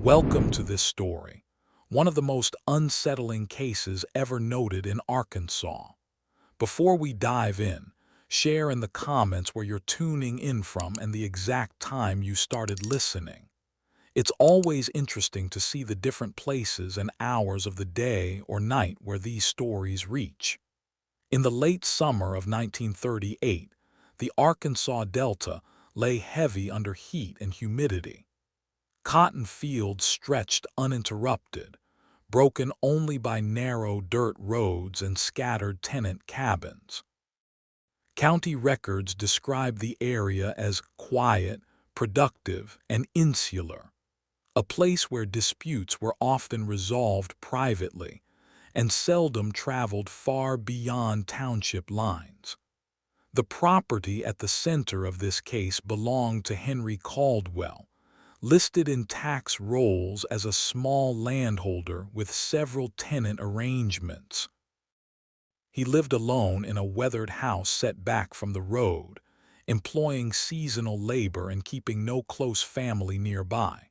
Welcome to this story, one of the most unsettling cases ever noted in Arkansas. Before we dive in, share in the comments where you're tuning in from and the exact time you started listening. It's always interesting to see the different places and hours of the day or night where these stories reach. In the late summer of 1938, the Arkansas Delta lay heavy under heat and humidity. Cotton fields stretched uninterrupted, broken only by narrow dirt roads and scattered tenant cabins. County records describe the area as quiet, productive, and insular, a place where disputes were often resolved privately and seldom traveled far beyond township lines. The property at the center of this case belonged to Henry Caldwell, listed in tax rolls as a small landholder with several tenant arrangements. He lived alone in a weathered house set back from the road, employing seasonal labor and keeping no close family nearby.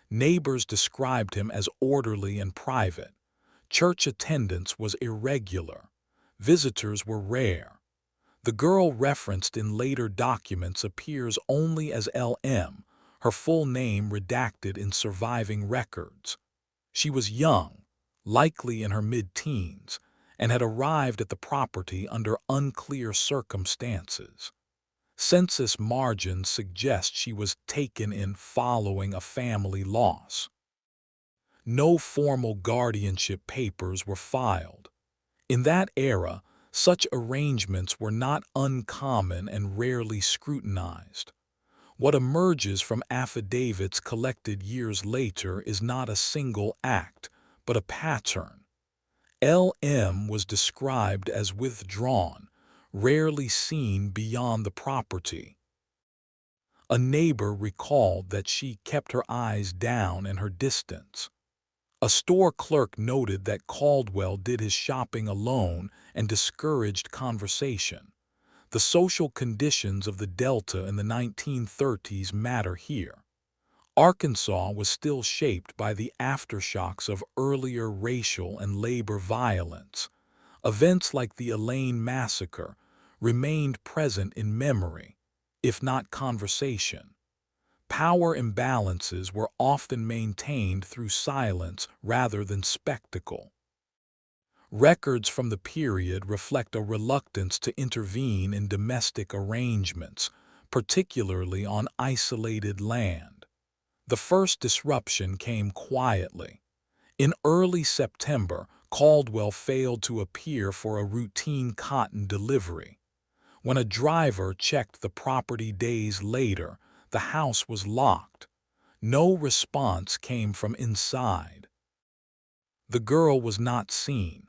Neighbors described him as orderly and private. Church attendance was irregular. Visitors were rare. The girl referenced in later documents appears only as L.M., her full name redacted in surviving records. She was young, likely in her mid-teens, and had arrived at the property under unclear circumstances. Census margins suggest she was taken in following a family loss. No formal guardianship papers were filed. In that era, such arrangements were not uncommon and rarely scrutinized. What emerges from affidavits collected years later is not a single act, but a pattern. L.M. was described as withdrawn, rarely seen beyond the property. A neighbor recalled that she kept her eyes down and her distance. A store clerk noted that Caldwell did his shopping alone and discouraged conversation. The social conditions of the Delta in the 1930s matter here. Arkansas was still shaped by the aftershocks of earlier racial and labor violence. Events like the Elaine Massacre remained present in memory, if not conversation. Power imbalances were often maintained through silence rather than spectacle. Records from the period reflect a reluctance to intervene in domestic arrangements, particularly on isolated land. The first disruption came quietly. In early September, Caldwell failed to appear for a routine cotton delivery. When a driver checked the property days later, the house was locked. No response came from inside. The girl was not seen.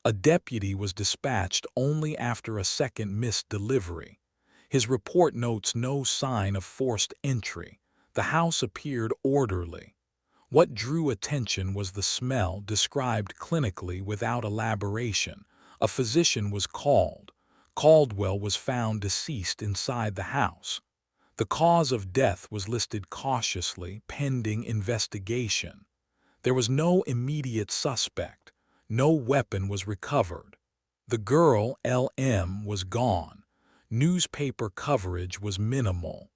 A deputy was dispatched only after a second missed delivery. His report notes no sign of forced entry. The house appeared orderly. What drew attention was the smell described clinically without elaboration. A physician was called. Caldwell was found deceased inside the house. The cause of death was listed cautiously, pending investigation. There was no immediate suspect. No weapon was recovered. The girl, L.M., was gone. Newspaper coverage was minimal.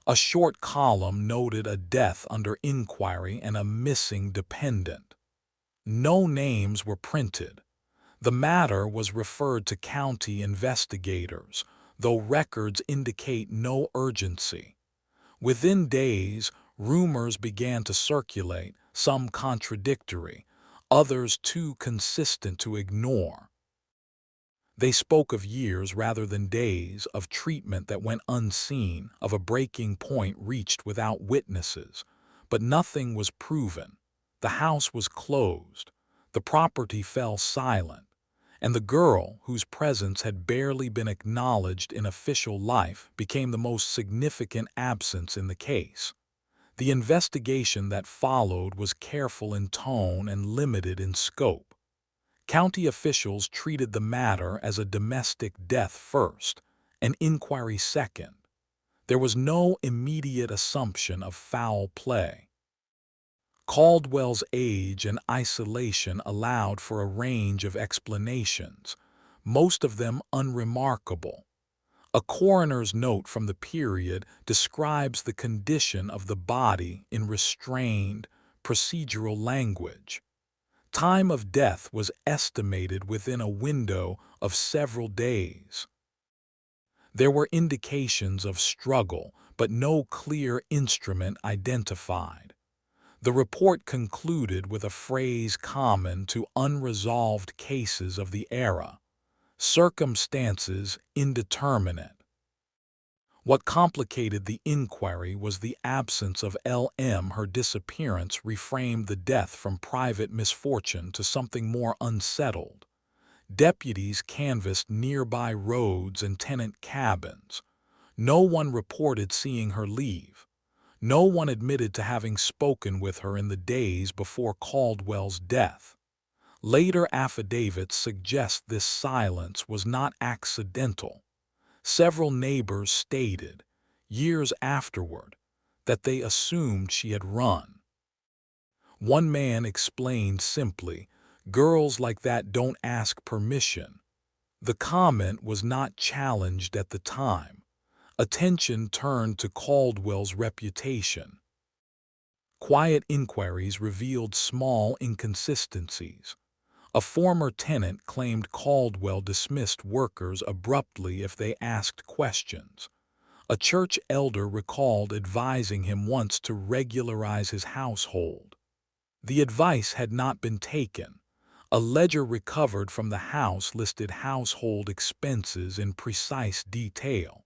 A short column noted a death under inquiry and a missing dependent. No names were printed. The matter was referred to county investigators, though records indicate no urgency. Within days, rumors began to circulate, some contradictory, others too consistent to ignore. They spoke of years rather than days, of treatment that went unseen, of a breaking point reached without witnesses. But nothing was proven. The house was closed. The property fell silent. And the girl, whose presence had barely been acknowledged in official life, became the most significant absence in the case. The investigation that followed was careful in tone and limited in scope. County officials treated the matter as a domestic death first, an inquiry second. There was no immediate assumption of foul play. Caldwell's age and isolation allowed for a range of explanations, most of them unremarkable. A coroner's note from the period describes the condition of the body in restrained, procedural language. Time of death was estimated within a window of several days. There were indications of struggle, but no clear instrument identified. The report concluded with a phrase common to unresolved cases of the era: circumstances indeterminate. What complicated the inquiry was the absence of L.M. Her disappearance reframed the death from private misfortune to something more unsettled. Deputies canvassed nearby roads and tenant cabins. No one reported seeing her leave. No one admitted to having spoken with her in the days before Caldwell's death. Later affidavits suggest this silence was not accidental. Several neighbors stated, years afterward, that they assumed she had run. One man explained simply, "Girls like that don't ask permission." The comment was not challenged at the time. Attention turned to Caldwell's reputation. Quiet inquiries revealed small inconsistencies. A former tenant claimed Caldwell dismissed workers abruptly if they asked questions. A church elder recalled advising him once to regularize his household. The advice had not been taken. A ledger recovered from the house listed household expenses in precise detail.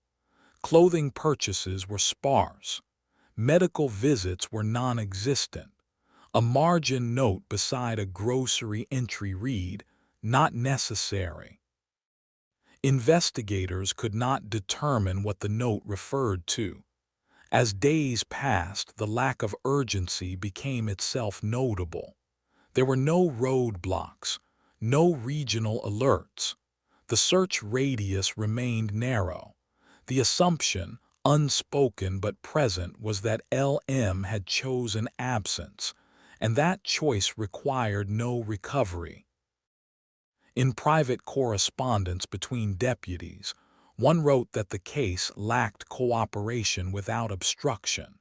Clothing purchases were sparse. Medical visits were non-existent. A margin note beside a grocery entry read, "Not necessary." Investigators could not determine what the note referred to. As days passed, the lack of urgency became itself notable. There were no roadblocks, no regional alerts. The search radius remained narrow. The assumption, unspoken but present, was that L.M. had chosen absence, and that choice required no recovery. In private correspondence between deputies, one wrote that the case lacked cooperation without obstruction.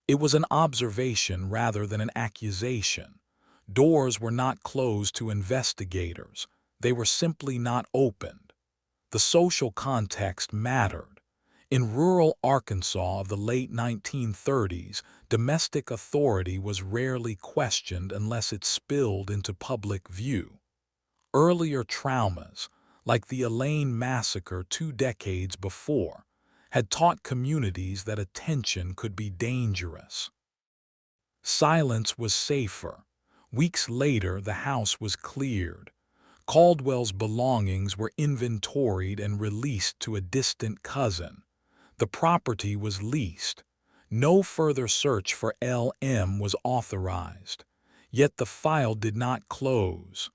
It was an observation rather than an accusation. Doors were not closed to investigators. They were simply not opened. The social context mattered. In rural Arkansas of the late 1930s, domestic authority was rarely questioned unless it spilled into public view. Earlier traumas, like the Elaine massacre 2 decades before, had taught communities that attention could be dangerous. Silence was safer. Weeks later, the house was cleared. Caldwell's belongings were inventoried and released to a distant cousin. The property was leased. No further search for L.M. was authorized. Yet the file did not close.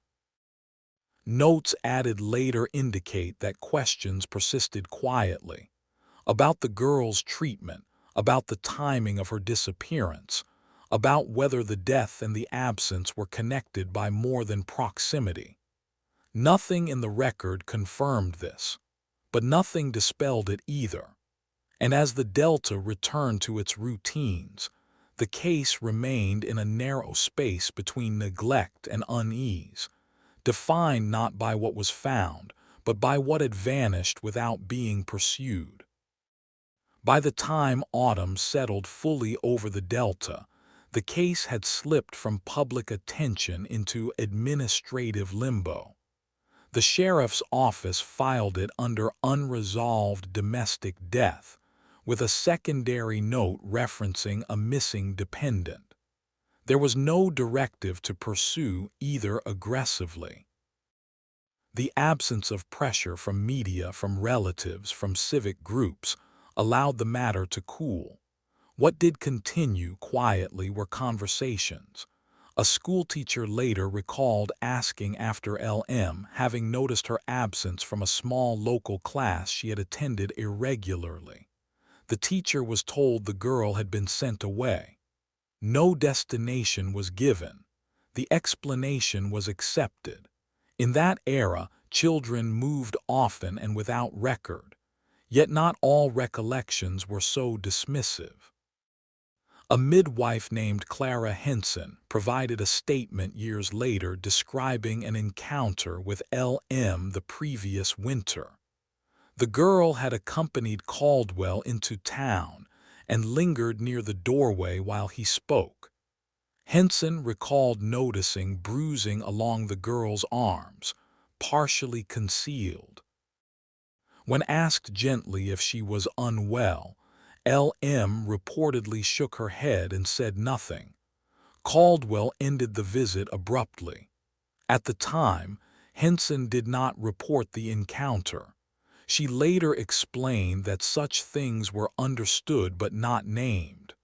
Notes added later indicate that questions persisted quietly. About the girl's treatment, about the timing of her disappearance, about whether the death and the absence were connected by more than proximity. Nothing in the record confirmed this, but nothing dispelled it either. And as the Delta returned to its routines, the case remained in a narrow space between neglect and unease, defined not by what was found, but by what had vanished without being pursued. By the time autumn settled fully over the Delta, the case had slipped from public attention into administrative limbo. The sheriff's office filed it under unresolved domestic death, with a secondary note referencing a missing dependent. There was no directive to pursue either aggressively. The absence of pressure from media, from relatives, from civic groups allowed the matter to cool. What did continue quietly were conversations. A schoolteacher later recalled asking after L.M., having noticed her absence from a small local class she had attended irregularly. The teacher was told the girl had been sent away. No destination was given. The explanation was accepted. In that era, children moved often and without record, yet not all recollections were so dismissive. A midwife named Clara Henson provided a statement years later describing an encounter with L.M. the previous winter. The girl had accompanied Caldwell into town and lingered near the doorway while he spoke. Henson recalled noticing bruising along the girl's arms, partially concealed. When asked gently if she was unwell, L.M. reportedly shook her head and said nothing. Caldwell ended the visit abruptly. At the time, Henson did not report the encounter. She later explained that such things were understood but not named.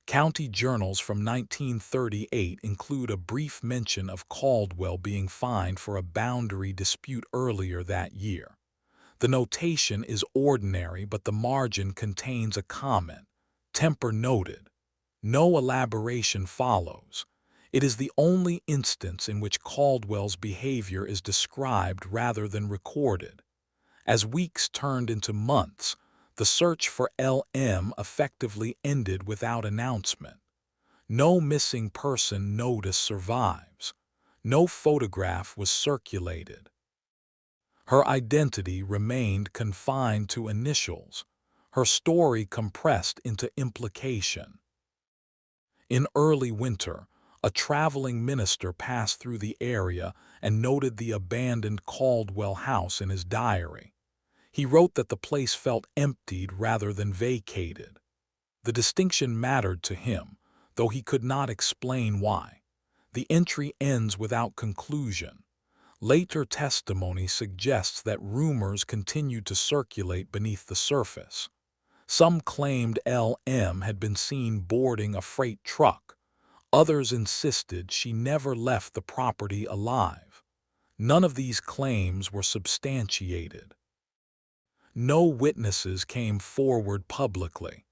County journals from 1938 include a brief mention of Caldwell being fined for a boundary dispute earlier that year. The notation is ordinary, but the margin contains a comment, "Temper noted." No elaboration follows. It is the only instance in which Caldwell's behavior is described rather than recorded. As weeks turned into months, the search for L.M. effectively ended without announcement. No missing person notice survives. No photograph was circulated. Her identity remained confined to initials, her story compressed into implication. In early winter, a traveling minister passed through the area and noted the abandoned Caldwell house in his diary. He wrote that the place felt emptied rather than vacated. The distinction mattered to him, though he could not explain why. The entry ends without conclusion. Later testimony suggests that rumors continued to circulate beneath the surface. Some claimed L.M. had been seen boarding a freight truck. Others insisted she never left the property alive. None of these claims were substantiated. No witnesses came forward publicly.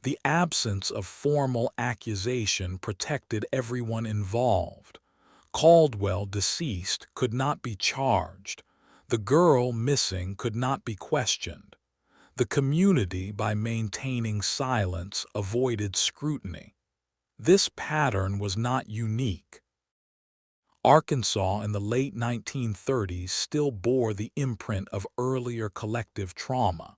The absence of formal accusation protected everyone involved. Caldwell, deceased, could not be charged. The girl, missing, could not be questioned. The community, by maintaining silence, avoided scrutiny. This pattern was not unique. Arkansas in the late 1930s still bore the imprint of earlier collective trauma.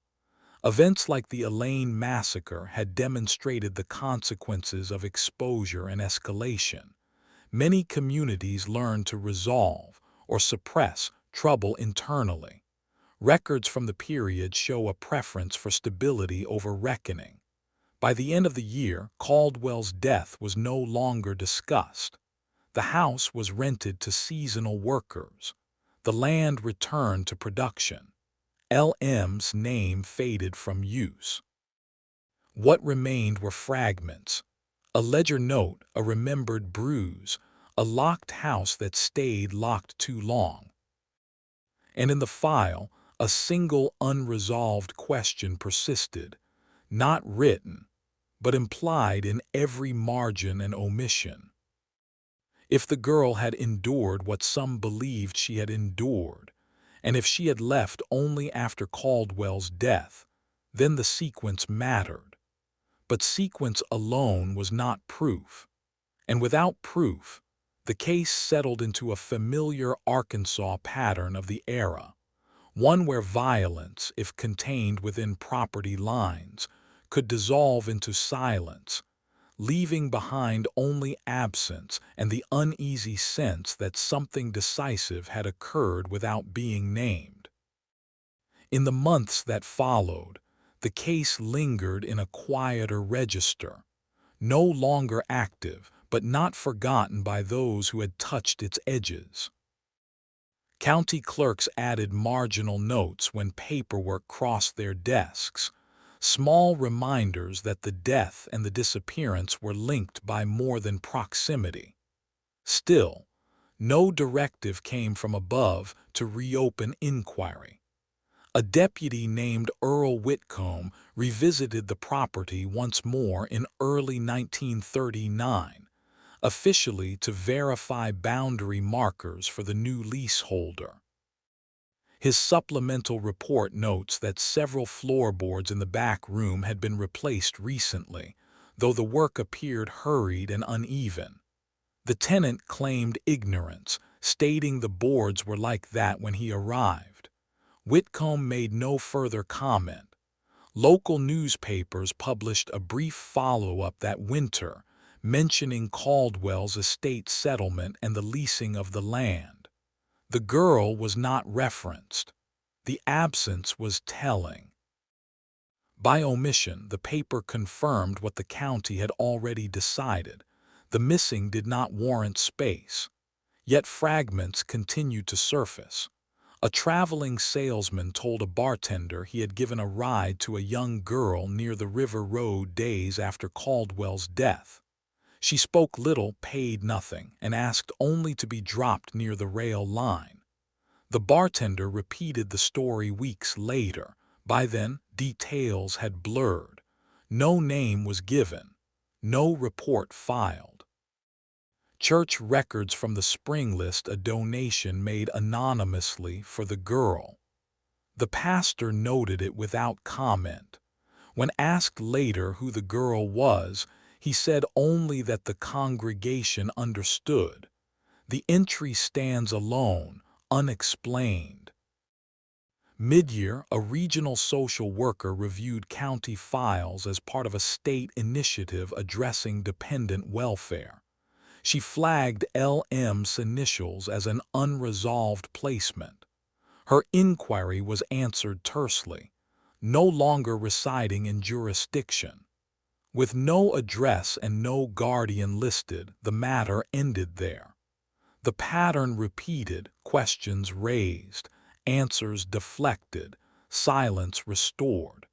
Events like the Elaine Massacre had demonstrated the consequences of exposure and escalation. Many communities learned to resolve or suppress trouble internally. Records from the period show a preference for stability over reckoning. By the end of the year, Caldwell's death was no longer discussed. The house was rented to seasonal workers. The land returned to production. L.M.'s name faded from use. What remained were fragments: a ledger note, a remembered bruise, a locked house that stayed locked too long. And in the file, a single unresolved question persisted, not written, but implied in every margin and omission. If the girl had endured what some believed she had endured, and if she had left only after Caldwell's death, then the sequence mattered. But sequence alone was not proof. And without proof, the case settled into a familiar Arkansas pattern of the era, one where violence, if contained within property lines, could dissolve into silence, leaving behind only absence and the uneasy sense that something decisive had occurred without being named. In the months that followed, the case lingered in a quieter register, no longer active but not forgotten by those who had touched its edges. County clerks added marginal notes when paperwork crossed their desks, small reminders that the death and the disappearance were linked by more than proximity. Still, no directive came from above to reopen inquiry. A deputy named Earl Whitcomb revisited the property once more in early 1939, officially to verify boundary markers for the new leaseholder. His supplemental report notes that several floorboards in the back room had been replaced recently, though the work appeared hurried and uneven. The tenant claimed ignorance, stating the boards were like that when he arrived. Whitcomb made no further comment. Local newspapers published a brief follow-up that winter, mentioning Caldwell's estate settlement and the leasing of the land. The girl was not referenced. The absence was telling. By omission, the paper confirmed what the county had already decided. The missing did not warrant space. Yet fragments continued to surface. A traveling salesman told a bartender he had given a ride to a young girl near the River Road days after Caldwell's death. She spoke little, paid nothing, and asked only to be dropped near the rail line. The bartender repeated the story weeks later. By then, details had blurred. No name was given. No report filed. Church records from the spring list a donation made anonymously for the girl. The pastor noted it without comment. When asked later who the girl was, he said only that the congregation understood. The entry stands alone, unexplained. Mid-year, a regional social worker reviewed county files as part of a state initiative addressing dependent welfare. She flagged L.M.'s initials as an unresolved placement. Her inquiry was answered tersely, no longer residing in jurisdiction. With no address and no guardian listed, the matter ended there. The pattern repeated, questions raised, answers deflected, silence restored.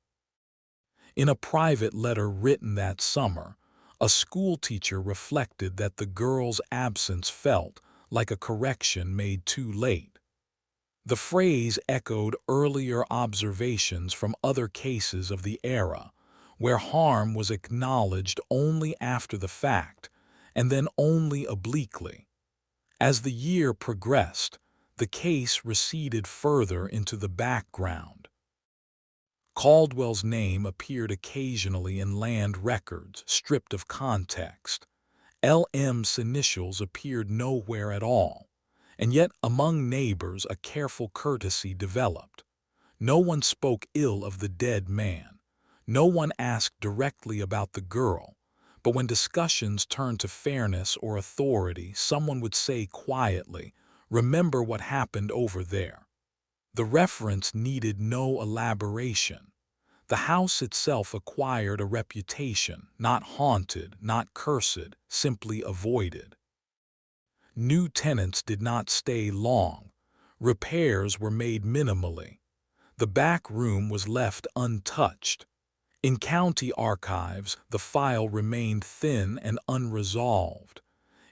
In a private letter written that summer, a schoolteacher reflected that the girl's absence felt like a correction made too late. The phrase echoed earlier observations from other cases of the era, where harm was acknowledged only after the fact, and then only obliquely. As the year progressed, the case receded further into the background. Caldwell's name appeared occasionally in land records, stripped of context. L.M.'s initials appeared nowhere at all, and yet among neighbors a careful courtesy developed. No one spoke ill of the dead man. No one asked directly about the girl, but when discussions turned to fairness or authority, someone would say quietly, "Remember what happened over there." The reference needed no elaboration. The house itself acquired a reputation, not haunted, not cursed, simply avoided. New tenants did not stay long. Repairs were made minimally. The back room was left untouched. In county archives, the file remained thin and unresolved.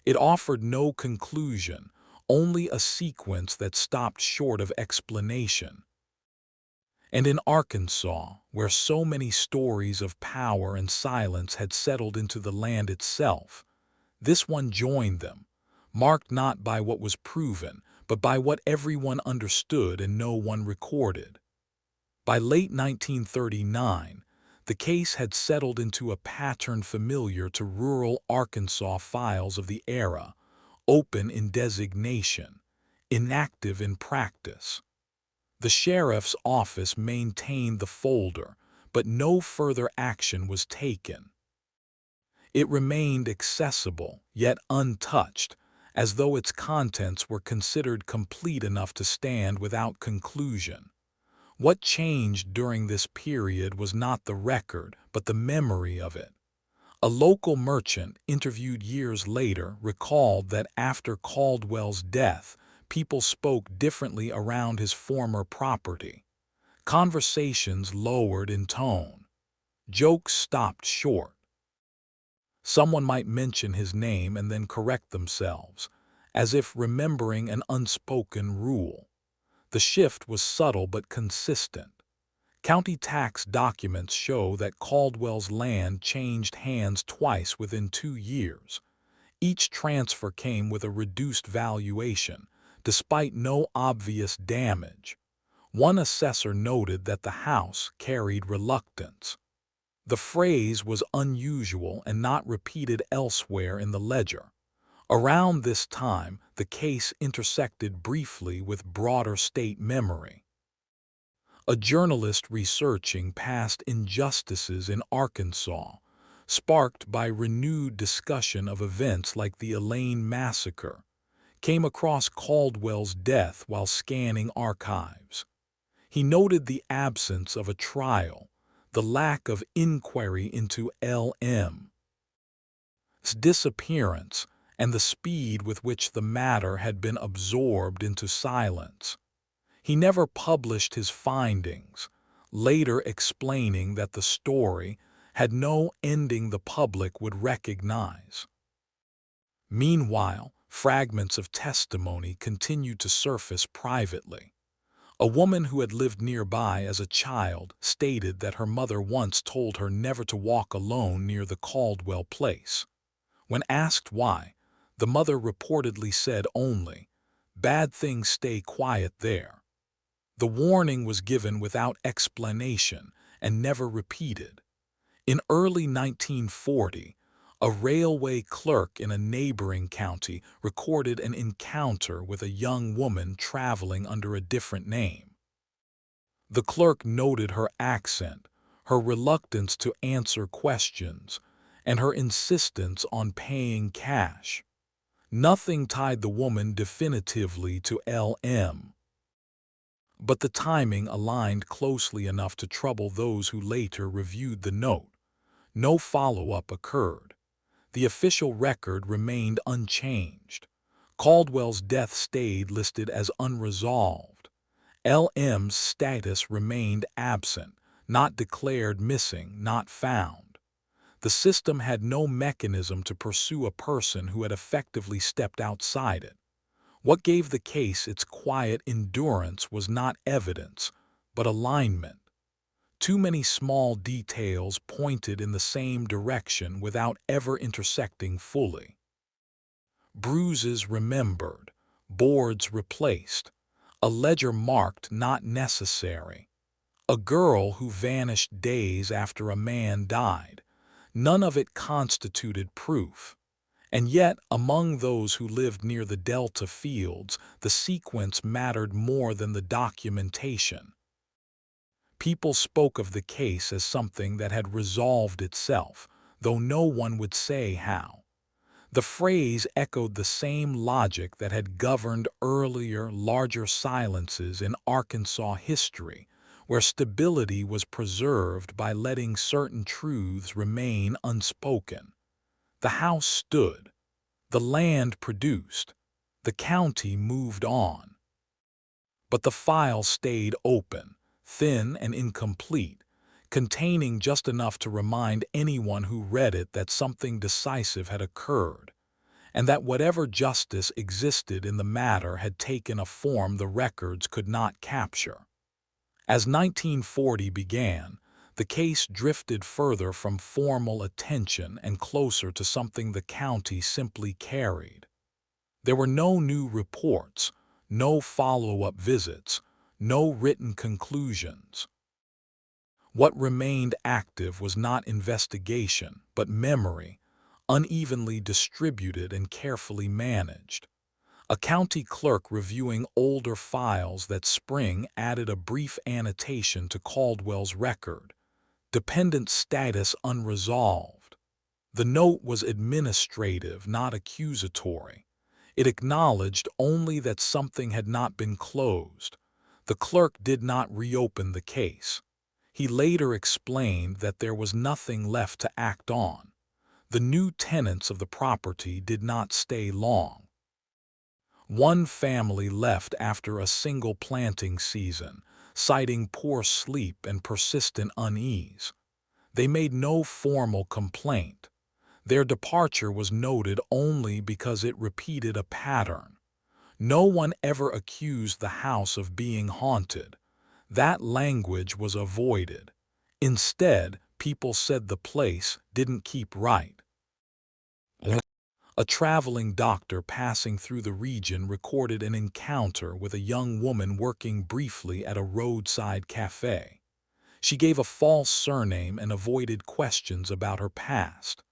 It offered no conclusion, only a sequence that stopped short of explanation. And in Arkansas, where so many stories of power and silence had settled into the land itself, this one joined them, marked not by what was proven, but by what everyone understood and no one recorded. By late 1939, the case had settled into a pattern familiar to rural Arkansas files of the era, open in designation, inactive in practice. The sheriff's office maintained the folder, but no further action was taken. It remained accessible, yet untouched, as though its contents were considered complete enough to stand without conclusion. What changed during this period was not the record, but the memory of it. A local merchant, interviewed years later, recalled that after Caldwell's death, people spoke differently around his former property. Conversations lowered in tone. Jokes stopped short. Someone might mention his name and then correct themselves, as if remembering an unspoken rule. The shift was subtle but consistent. County tax documents show that Caldwell's land changed hands twice within 2 years. Each transfer came with a reduced valuation, despite no obvious damage. One assessor noted that the house carried reluctance. The phrase was unusual and not repeated elsewhere in the ledger. Around this time, the case intersected briefly with broader state memory. A journalist researching past injustices in Arkansas, sparked by renewed discussion of events like the Elaine Massacre, came across Caldwell's death while scanning archives. He noted the absence of a trial, the lack of inquiry into L.M.'s disappearance, and the speed with which the matter had been absorbed into silence. He never published his findings, later explaining that the story had no ending the public would recognize. Meanwhile, fragments of testimony continued to surface privately. A woman who had lived nearby as a child stated that her mother once told her never to walk alone near the Caldwell place. When asked why, the mother reportedly said only, "Bad things stay quiet there." The warning was given without explanation and never repeated. In early 1940, a railway clerk in a neighboring county recorded an encounter with a young woman traveling under a different name. The clerk noted her accent, her reluctance to answer questions, and her insistence on paying cash. Nothing tied the woman definitively to L.M., but the timing aligned closely enough to trouble those who later reviewed the note. No follow-up occurred. The official record remained unchanged. Caldwell's death stayed listed as unresolved. L.M.'s status remained absent, not declared missing, not found. The system had no mechanism to pursue a person who had effectively stepped outside it. What gave the case its quiet endurance was not evidence, but alignment. Too many small details pointed in the same direction without ever intersecting fully. Bruises remembered, boards replaced, a ledger marked not necessary, a girl who vanished days after a man died. None of it constituted proof. And yet, among those who lived near the Delta fields, the sequence mattered more than the documentation. People spoke of the case as something that had resolved itself, though no one would say how. The phrase echoed the same logic that had governed earlier, larger silences in Arkansas history, where stability was preserved by letting certain truths remain unspoken. The house stood. The land produced. The county moved on. But the file stayed open, thin and incomplete, containing just enough to remind anyone who read it that something decisive had occurred, and that whatever justice existed in the matter had taken a form the records could not capture. As 1940 began, the case drifted further from formal attention and closer to something the county simply carried. There were no new reports, no follow-up visits, no written conclusions. What remained active was not investigation, but memory, unevenly distributed and carefully managed. A county clerk reviewing older files that spring added a brief annotation to Caldwell's record: dependent status unresolved. The note was administrative, not accusatory. It acknowledged only that something had not been closed. The clerk did not reopen the case. He later explained that there was nothing left to act on. The new tenants of the property did not stay long. One family left after a single planting season, citing poor sleep and persistent unease. They made no formal complaint. Their departure was noted only because it repeated a pattern. No one ever accused the house of being haunted. That language was avoided. Instead, people said the place didn't keep right. A traveling doctor passing through the region recorded an encounter with a young woman working briefly at a roadside cafe. She gave a false surname and avoided questions about her past.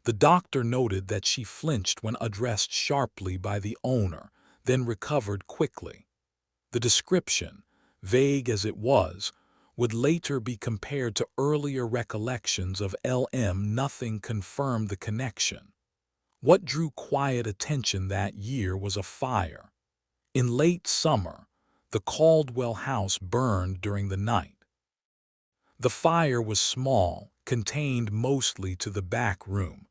The doctor noted that she flinched when addressed sharply by the owner, then recovered quickly. The description, vague as it was, would later be compared to earlier recollections of LM. Nothing confirmed the connection. What drew quiet attention that year was a fire. In late summer, the Caldwell house burned during the night. The fire was small, contained mostly to the back room.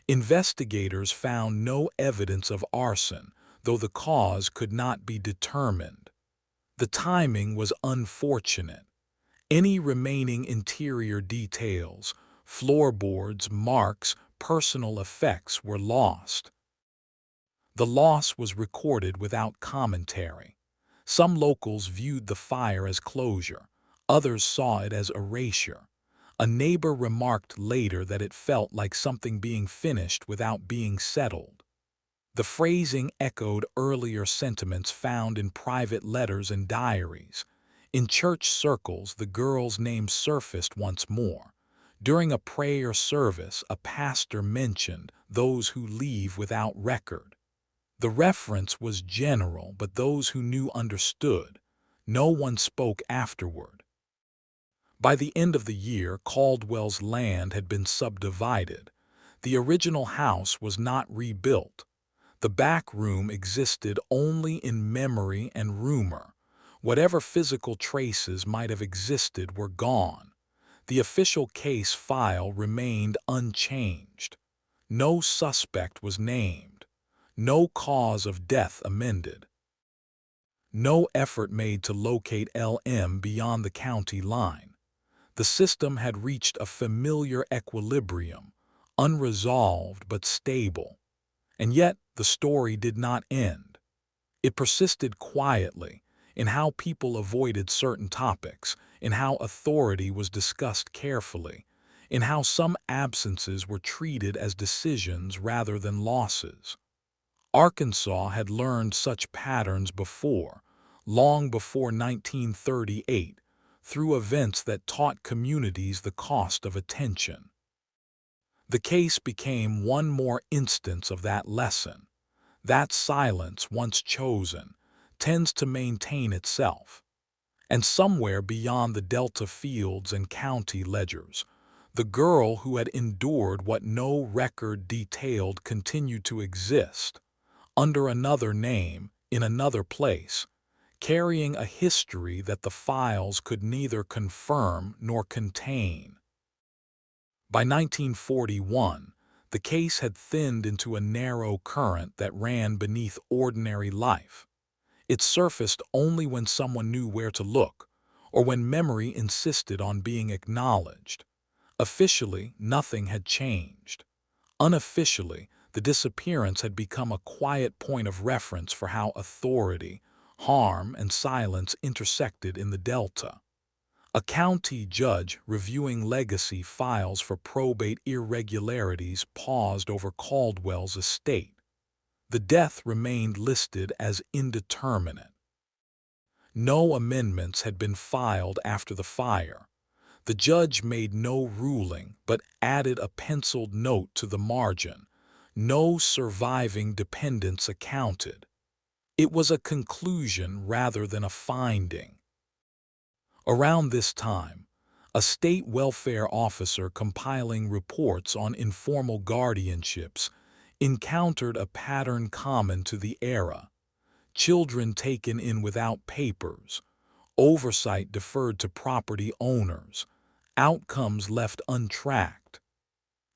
Investigators found no evidence of arson, though the cause could not be determined. The timing was unfortunate. Any remaining interior details, floorboards, marks, personal effects were lost. The loss was recorded without commentary. Some locals viewed the fire as closure. Others saw it as erasure. A neighbor remarked later that it felt like something being finished without being settled. The phrasing echoed earlier sentiments found in private letters and diaries. In church circles, the girl's name surfaced once more. During a prayer service, a pastor mentioned those who leave without record. The reference was general, but those who knew understood. No one spoke afterward. By the end of the year, Caldwell's land had been subdivided. The original house was not rebuilt. The back room existed only in memory and rumor. Whatever physical traces might have existed were gone. The official case file remained unchanged. No suspect was named. No cause of death amended. No effort made to locate LM beyond the county line. The system had reached a familiar equilibrium, unresolved but stable. And yet the story did not end. It persisted quietly, in how people avoided certain topics, in how authority was discussed carefully, in how some absences were treated as decisions rather than losses. Arkansas had learned such patterns before, long before 1938, through events that taught communities the cost of attention. The case became one more instance of that lesson. That silence, once chosen, tends to maintain itself. And somewhere beyond the Delta fields and county ledgers, the girl who had endured what no record detailed continued to exist, under another name, in another place, carrying a history that the files could neither confirm nor contain. By 1941, the case had thinned into a narrow current that ran beneath ordinary life. It surfaced only when someone knew where to look, or when memory insisted on being acknowledged. Officially, nothing had changed. Unofficially, the disappearance had become a quiet point of reference for how authority, harm, and silence intersected in the Delta. A county judge reviewing legacy files for probate irregularities paused over Caldwell's estate. The death remained listed as indeterminate. No amendments had been filed after the fire. The judge made no ruling but added a penciled note to the margin. No surviving dependents accounted. It was a conclusion rather than a finding. Around this time, a state welfare officer compiling reports on informal guardianships encountered a pattern common to the era. Children taken in without papers, oversight deferred to property owners, outcomes left untracked.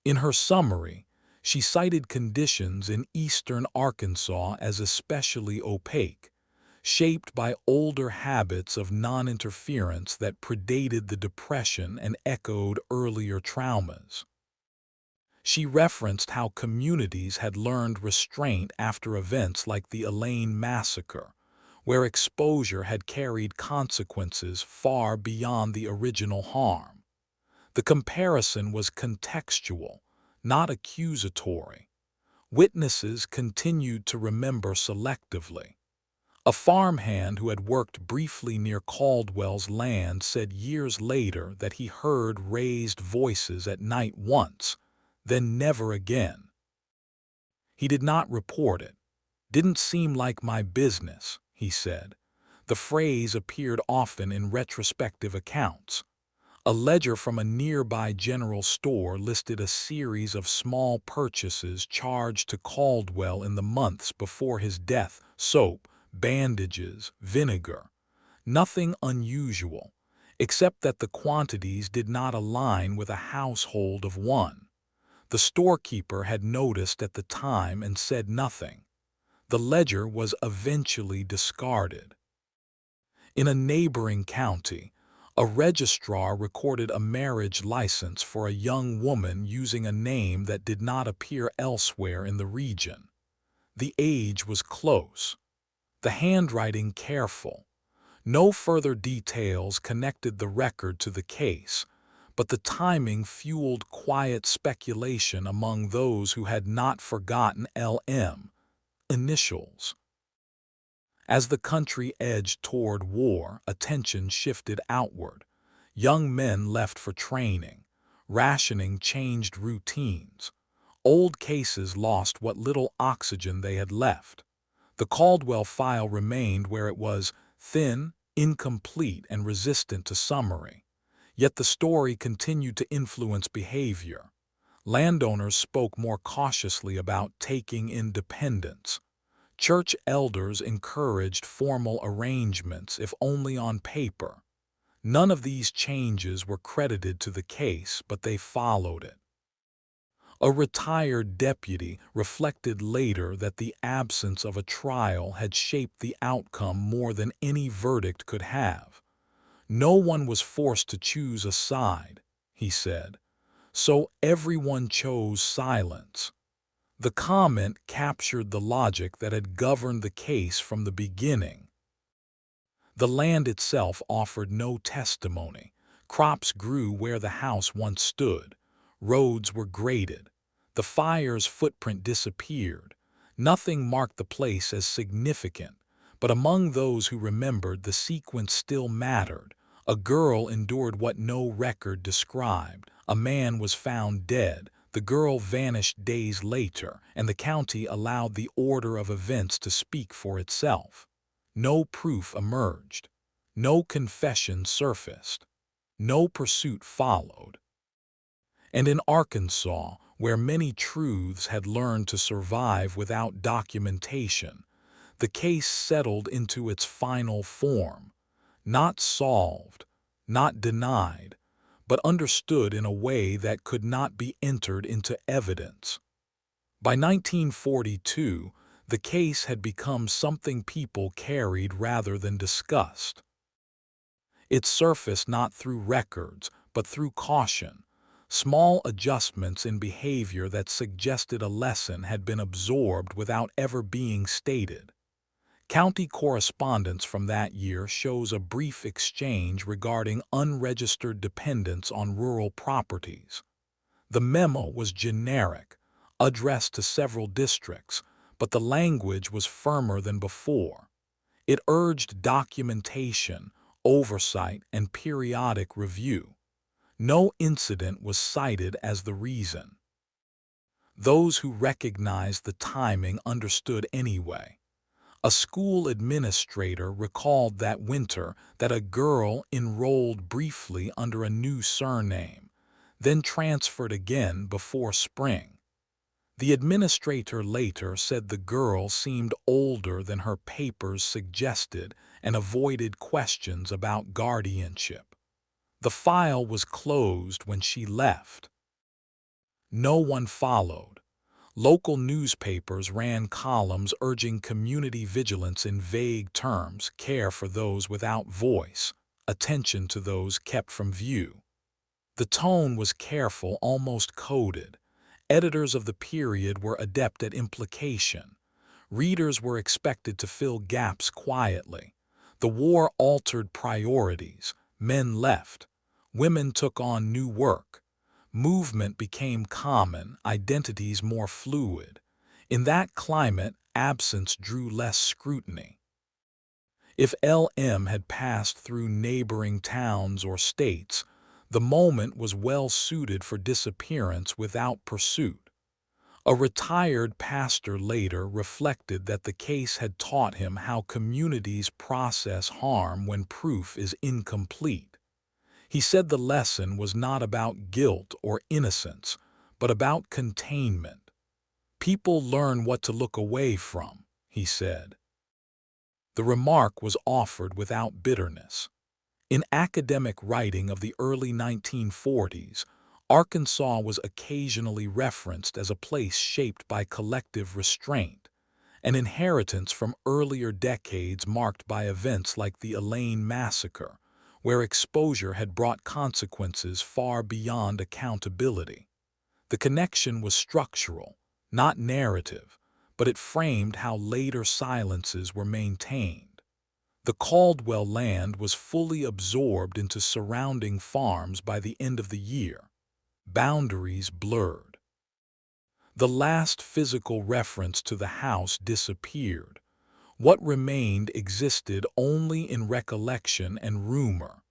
In her summary, she cited conditions in eastern Arkansas as especially opaque, shaped by older habits of non-interference that predated the Depression and echoed earlier traumas. She referenced how communities had learned restraint after events like the Elaine massacre, where exposure had carried consequences far beyond the original harm. The comparison was contextual, not accusatory. Witnesses continued to remember selectively. A farmhand who had worked briefly near Caldwell's land said years later that he heard raised voices at night once, then never again. He did not report it. "Didn't seem like my business," he said. The phrase appeared often in retrospective accounts. A ledger from a nearby general store listed a series of small purchases charged to Caldwell in the months before his death: soap, bandages, vinegar. Nothing unusual, except that the quantities did not align with a household of one. The storekeeper had noticed at the time and said nothing. The ledger was eventually discarded. In a neighboring county, a registrar recorded a marriage license for a young woman using a name that did not appear elsewhere in the region. The age was close, the handwriting careful. No further details connected the record to the case, but the timing fueled quiet speculation among those who had not forgotten LM initials. As the country edged toward war, attention shifted outward. Young men left for training. Rationing changed routines. Old cases lost what little oxygen they had left. The Caldwell file remained where it was: thin, incomplete, and resistant to summary. Yet the story continued to influence behavior. Landowners spoke more cautiously about taking independence. Church elders encouraged formal arrangements, if only on paper. None of these changes were credited to the case, but they followed it. A retired deputy reflected later that the absence of a trial had shaped the outcome more than any verdict could have. "No one was forced to choose a side," he said, "so everyone chose silence." The comment captured the logic that had governed the case from the beginning. The land itself offered no testimony. Crops grew where the house once stood. Roads were graded. The fire's footprint disappeared. Nothing marked the place as significant, but among those who remembered, the sequence still mattered. A girl endured what no record described. A man was found dead. The girl vanished days later, and the county allowed the order of events to speak for itself. No proof emerged. No confession surfaced. No pursuit followed. And in Arkansas, where many truths had learned to survive without documentation, the case settled into its final form: not solved, not denied, but understood in a way that could not be entered into evidence. By 1942, the case had become something people carried rather than discussed. It surfaced not through records, but through caution. Small adjustments in behavior that suggested a lesson had been absorbed without ever being stated. County correspondence from that year shows a brief exchange regarding unregistered dependents on rural properties. The memo was generic, addressed to several districts, but the language was firmer than before. It urged documentation, oversight, and periodic review. No incident was cited as the reason. Those who recognized the timing understood anyway. A school administrator recalled that winter that a girl enrolled briefly under a new surname, then transferred again before spring. The administrator later said the girl seemed older than her papers suggested and avoided questions about guardianship. The file was closed when she left. No one followed. Local newspapers ran columns urging community vigilance in vague terms: care for those without voice, attention to those kept from view. The tone was careful, almost coded. Editors of the period were adept at implication. Readers were expected to fill gaps quietly. The war altered priorities. Men left. Women took on new work. Movement became common, identities more fluid. In that climate, absence drew less scrutiny. If LM had passed through neighboring towns or states, the moment was well suited for disappearance without pursuit. A retired pastor later reflected that the case had taught him how communities process harm when proof is incomplete. He said the lesson was not about guilt or innocence, but about containment. People learn what to look away from, he said. The remark was offered without bitterness. In academic writing of the early 1940s, Arkansas was occasionally referenced as a place shaped by collective restraint, an inheritance from earlier decades marked by events like the Elaine Massacre, where exposure had brought consequences far beyond accountability. The connection was structural, not narrative, but it framed how later silences were maintained. The Caldwell land was fully absorbed into surrounding farms by the end of the year. Boundaries blurred. The last physical reference to the house disappeared. What remained existed only in recollection and rumor.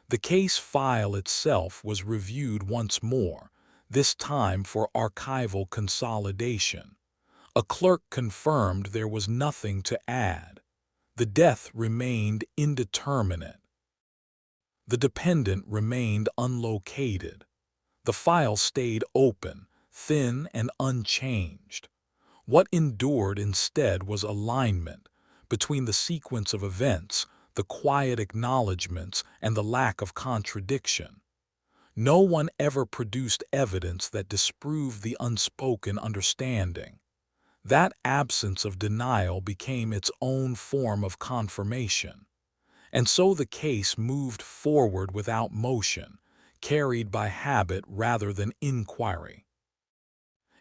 The case file itself was reviewed once more, this time for archival consolidation. A clerk confirmed there was nothing to add. The death remained indeterminate. The dependent remained unlocated. The file stayed open, thin and unchanged. What endured instead was alignment between the sequence of events, the quiet acknowledgments, and the lack of contradiction. No one ever produced evidence that disproved the unspoken understanding. That absence of denial became its own form of confirmation. And so the case moved forward without motion, carried by habit rather than inquiry.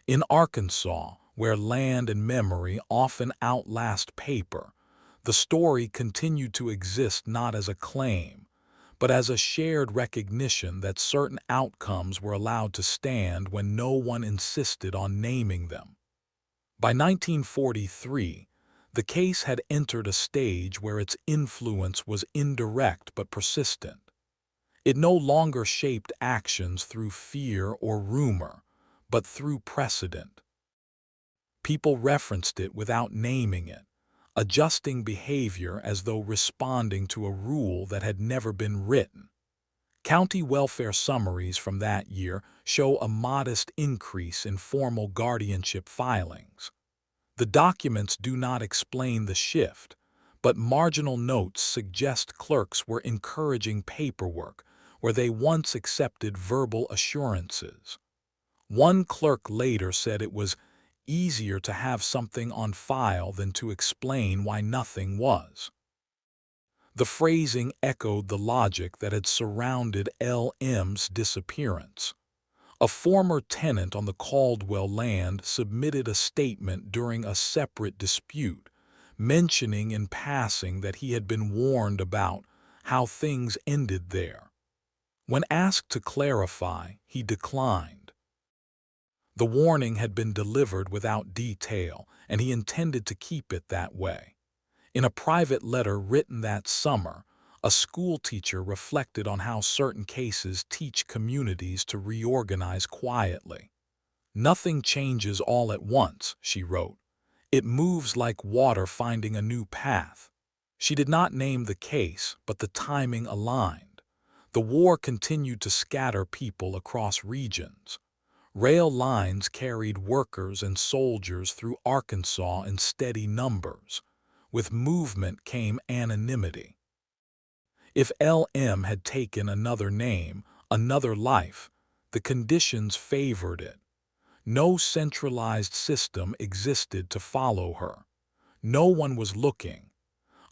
In Arkansas, where land and memory often outlast paper, the story continued to exist not as a claim, but as a shared recognition that certain outcomes were allowed to stand when no one insisted on naming them. By 1943, the case had entered a stage where its influence was indirect but persistent. It no longer shaped actions through fear or rumor, but through precedent. People referenced it without naming it, adjusting behavior as though responding to a rule that had never been written. County welfare summaries from that year show a modest increase in formal guardianship filings. The documents do not explain the shift, but marginal notes suggest clerks were encouraging paperwork where they once accepted verbal assurances. One clerk later said it was easier to have something on file than to explain why nothing was. The phrasing echoed the logic that had surrounded L.M.'s disappearance. A former tenant on the Caldwell land submitted a statement during a separate dispute, mentioning in passing that he had been warned about how things ended there. When asked to clarify, he declined. The warning had been delivered without detail, and he intended to keep it that way. In a private letter written that summer, a schoolteacher reflected on how certain cases teach communities to reorganize quietly. "Nothing changes all at once," she wrote. "It moves like water finding a new path." She did not name the case, but the timing aligned. The war continued to scatter people across regions. Rail lines carried workers and soldiers through Arkansas in steady numbers. With movement came anonymity. If L.M. had taken another name, another life, the conditions favored it. No centralized system existed to follow her. No one was looking.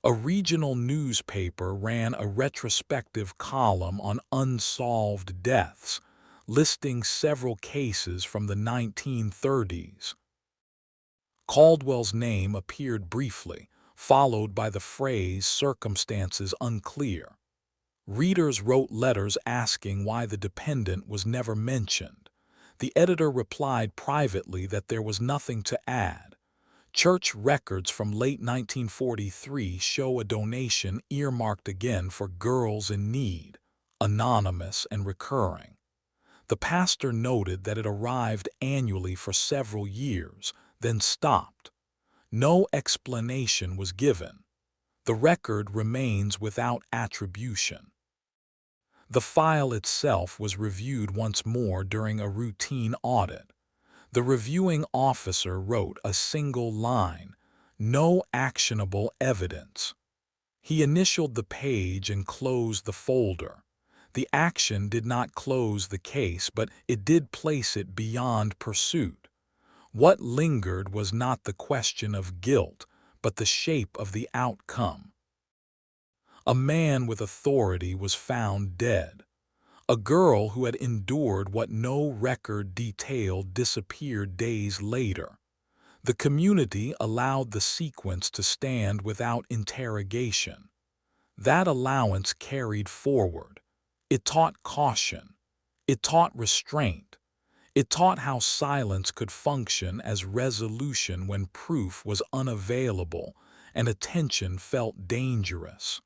A regional newspaper ran a retrospective column on unsolved deaths, listing several cases from the 1930s. Caldwell's name appeared briefly, followed by the phrase "circumstances unclear." Readers wrote letters asking why the dependent was never mentioned. The editor replied privately that there was nothing to add. Church records from late 1943 show a donation earmarked again for girls in need, anonymous and recurring. The pastor noted that it arrived annually for several years, then stopped. No explanation was given. The record remains without attribution. The file itself was reviewed once more during a routine audit. The reviewing officer wrote a single line, "No actionable evidence." He initialed the page and closed the folder. The action did not close the case, but it did place it beyond pursuit. What lingered was not the question of guilt, but the shape of the outcome. A man with authority was found dead. A girl who had endured what no record detailed disappeared days later. The community allowed the sequence to stand without interrogation. That allowance carried forward. It taught caution. It taught restraint. It taught how silence could function as resolution when proof was unavailable and attention felt dangerous.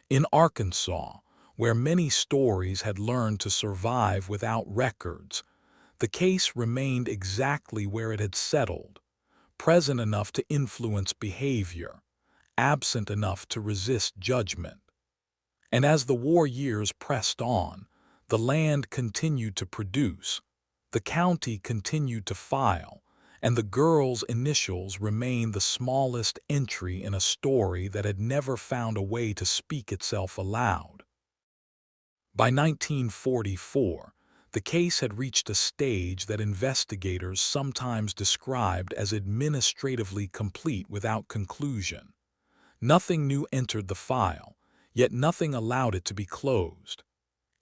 In Arkansas, where many stories had learned to survive without records, the case remained exactly where it had settled, present enough to influence behavior, absent enough to resist judgment. And as the war years pressed on, the land continued to produce, the county continued to file, and the girl's initials remained the smallest entry in a story that had never found a way to speak itself aloud. By 1944, the case had reached a stage that investigators sometimes described as administratively complete without conclusion. Nothing new entered the file, yet nothing allowed it to be closed.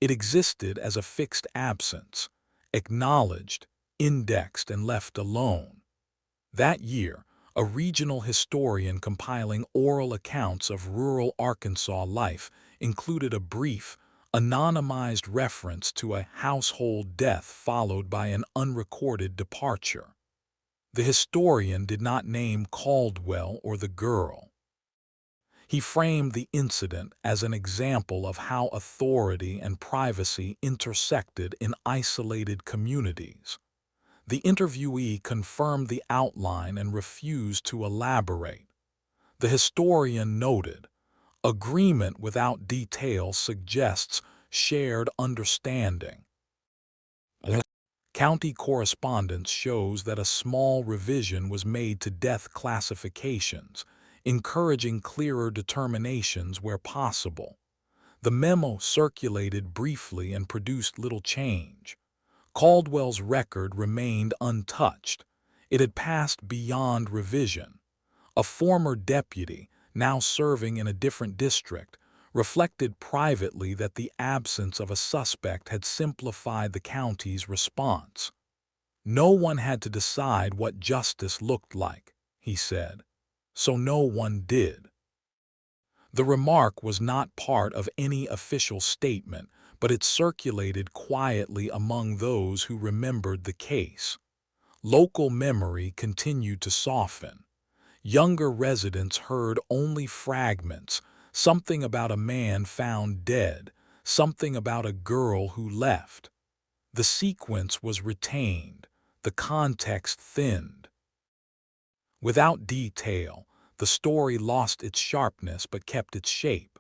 It existed as a fixed absence, acknowledged, indexed, and left alone. That year, a regional historian compiling oral accounts of rural Arkansas life included a brief, anonymized reference to a household death followed by an unrecorded departure. The historian did not name Caldwell or the girl. He framed the incident as an example of how authority and privacy intersected in isolated communities. The interviewee confirmed the outline and refused to elaborate. The historian noted, "Agreement without detail suggests shared understanding." County correspondence shows that a small revision was made to death classifications, encouraging clearer determinations where possible. The memo circulated briefly and produced little change. Caldwell's record remained untouched. It had passed beyond revision. A former deputy, now serving in a different district, reflected privately that the absence of a suspect had simplified the county's response. "No one had to decide what justice looked like," he said, "so no one did." The remark was not part of any official statement, but it circulated quietly among those who remembered the case. Local memory continued to soften. Younger residents heard only fragments, something about a man found dead, something about a girl who left. The sequence was retained, the context thinned. Without detail, the story lost its sharpness but kept its shape.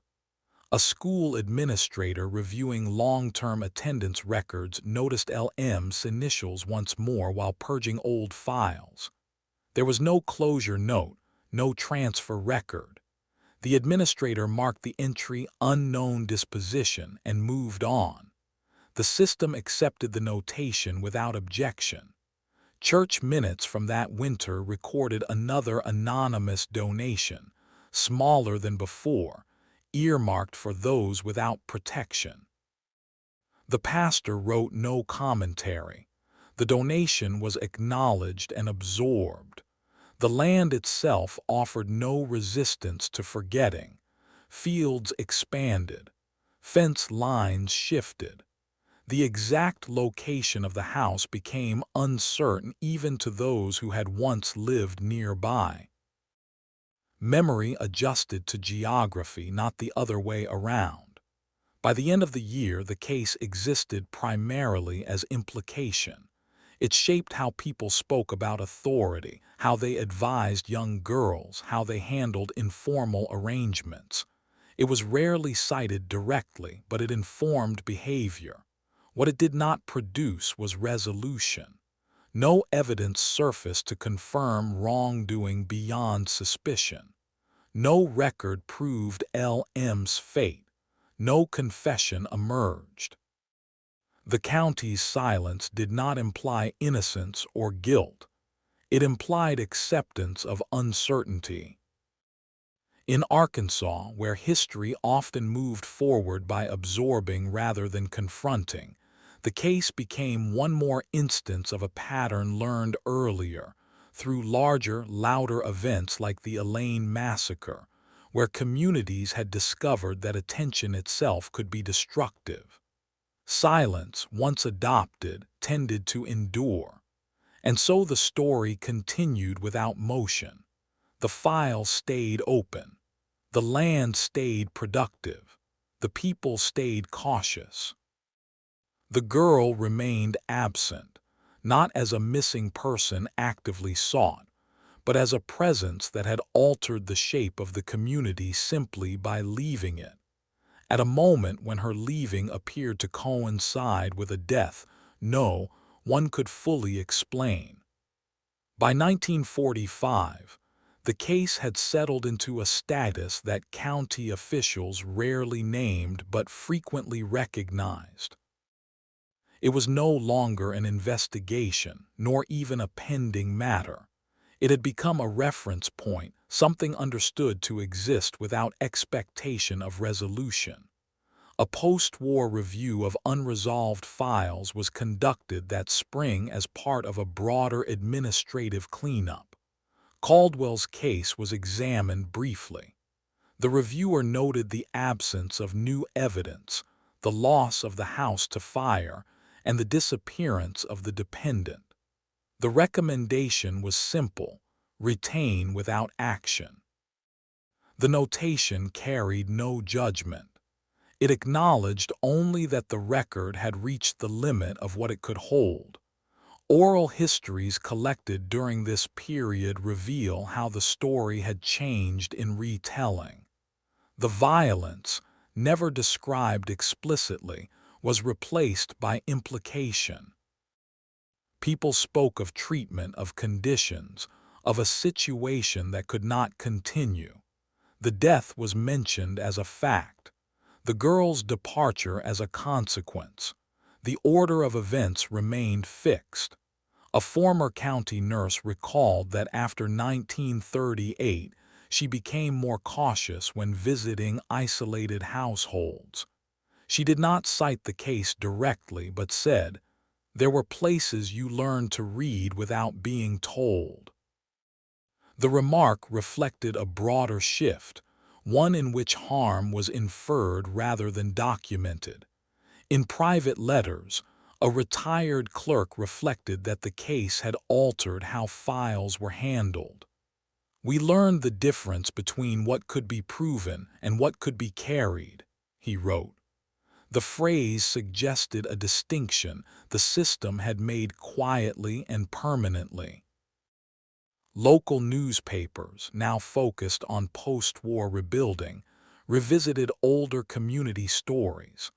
A school administrator reviewing long-term attendance records noticed L.M.'s initials once more while purging old files. There was no closure note, no transfer record. The administrator marked the entry "unknown disposition" and moved on. The system accepted the notation without objection. Church minutes from that winter recorded another anonymous donation, smaller than before, earmarked for those without protection. The pastor wrote no commentary. The donation was acknowledged and absorbed. The land itself offered no resistance to forgetting. Fields expanded. Fence lines shifted. The exact location of the house became uncertain even to those who had once lived nearby. Memory adjusted to geography, not the other way around. By the end of the year, the case existed primarily as implication. It shaped how people spoke about authority, how they advised young girls, how they handled informal arrangements. It was rarely cited directly, but it informed behavior. What it did not produce was resolution. No evidence surfaced to confirm wrongdoing beyond suspicion. No record proved L.M.'s fate. No confession emerged. The county's silence did not imply innocence or guilt. It implied acceptance of uncertainty. In Arkansas, where history often moved forward by absorbing rather than confronting, the case became one more instance of a pattern learned earlier, through larger, louder events like the Elaine Massacre, where communities had discovered that attention itself could be destructive. Silence, once adopted, tended to endure. And so the story continued without motion. The file stayed open. The land stayed productive. The people stayed cautious. The girl remained absent, not as a missing person actively sought, but as a presence that had altered the shape of the community simply by leaving it. At a moment when her leaving appeared to coincide with a death no one could fully explain. By 1945, the case had settled into a status that county officials rarely named but frequently recognized. It was no longer an investigation, nor even a pending matter. It had become a reference point, something understood to exist without expectation of resolution. A post-war review of unresolved files was conducted that spring as part of a broader administrative cleanup. Caldwell's case was examined briefly. The reviewer noted the absence of new evidence, the loss of the house to fire, and the disappearance of the dependent. The recommendation was simple: retain without action. The notation carried no judgment. It acknowledged only that the record had reached the limit of what it could hold. Oral histories collected during this period reveal how the story had changed in retelling. The violence, never described explicitly, was replaced by implication. People spoke of treatment, of conditions, of a situation that could not continue. The death was mentioned as a fact. The girl's departure as a consequence. The order of events remained fixed. A former county nurse recalled that after 1938, she became more cautious when visiting isolated households. She did not cite the case directly, but said, "There were places you learned to read without being told." The remark reflected a broader shift, one in which harm was inferred rather than documented. In private letters, a retired clerk reflected that the case had altered how files were handled. "We learned the difference between what could be proven and what could be carried," he wrote. The phrase suggested a distinction the system had made quietly and permanently. Local newspapers, now focused on post-war rebuilding, revisited older community stories.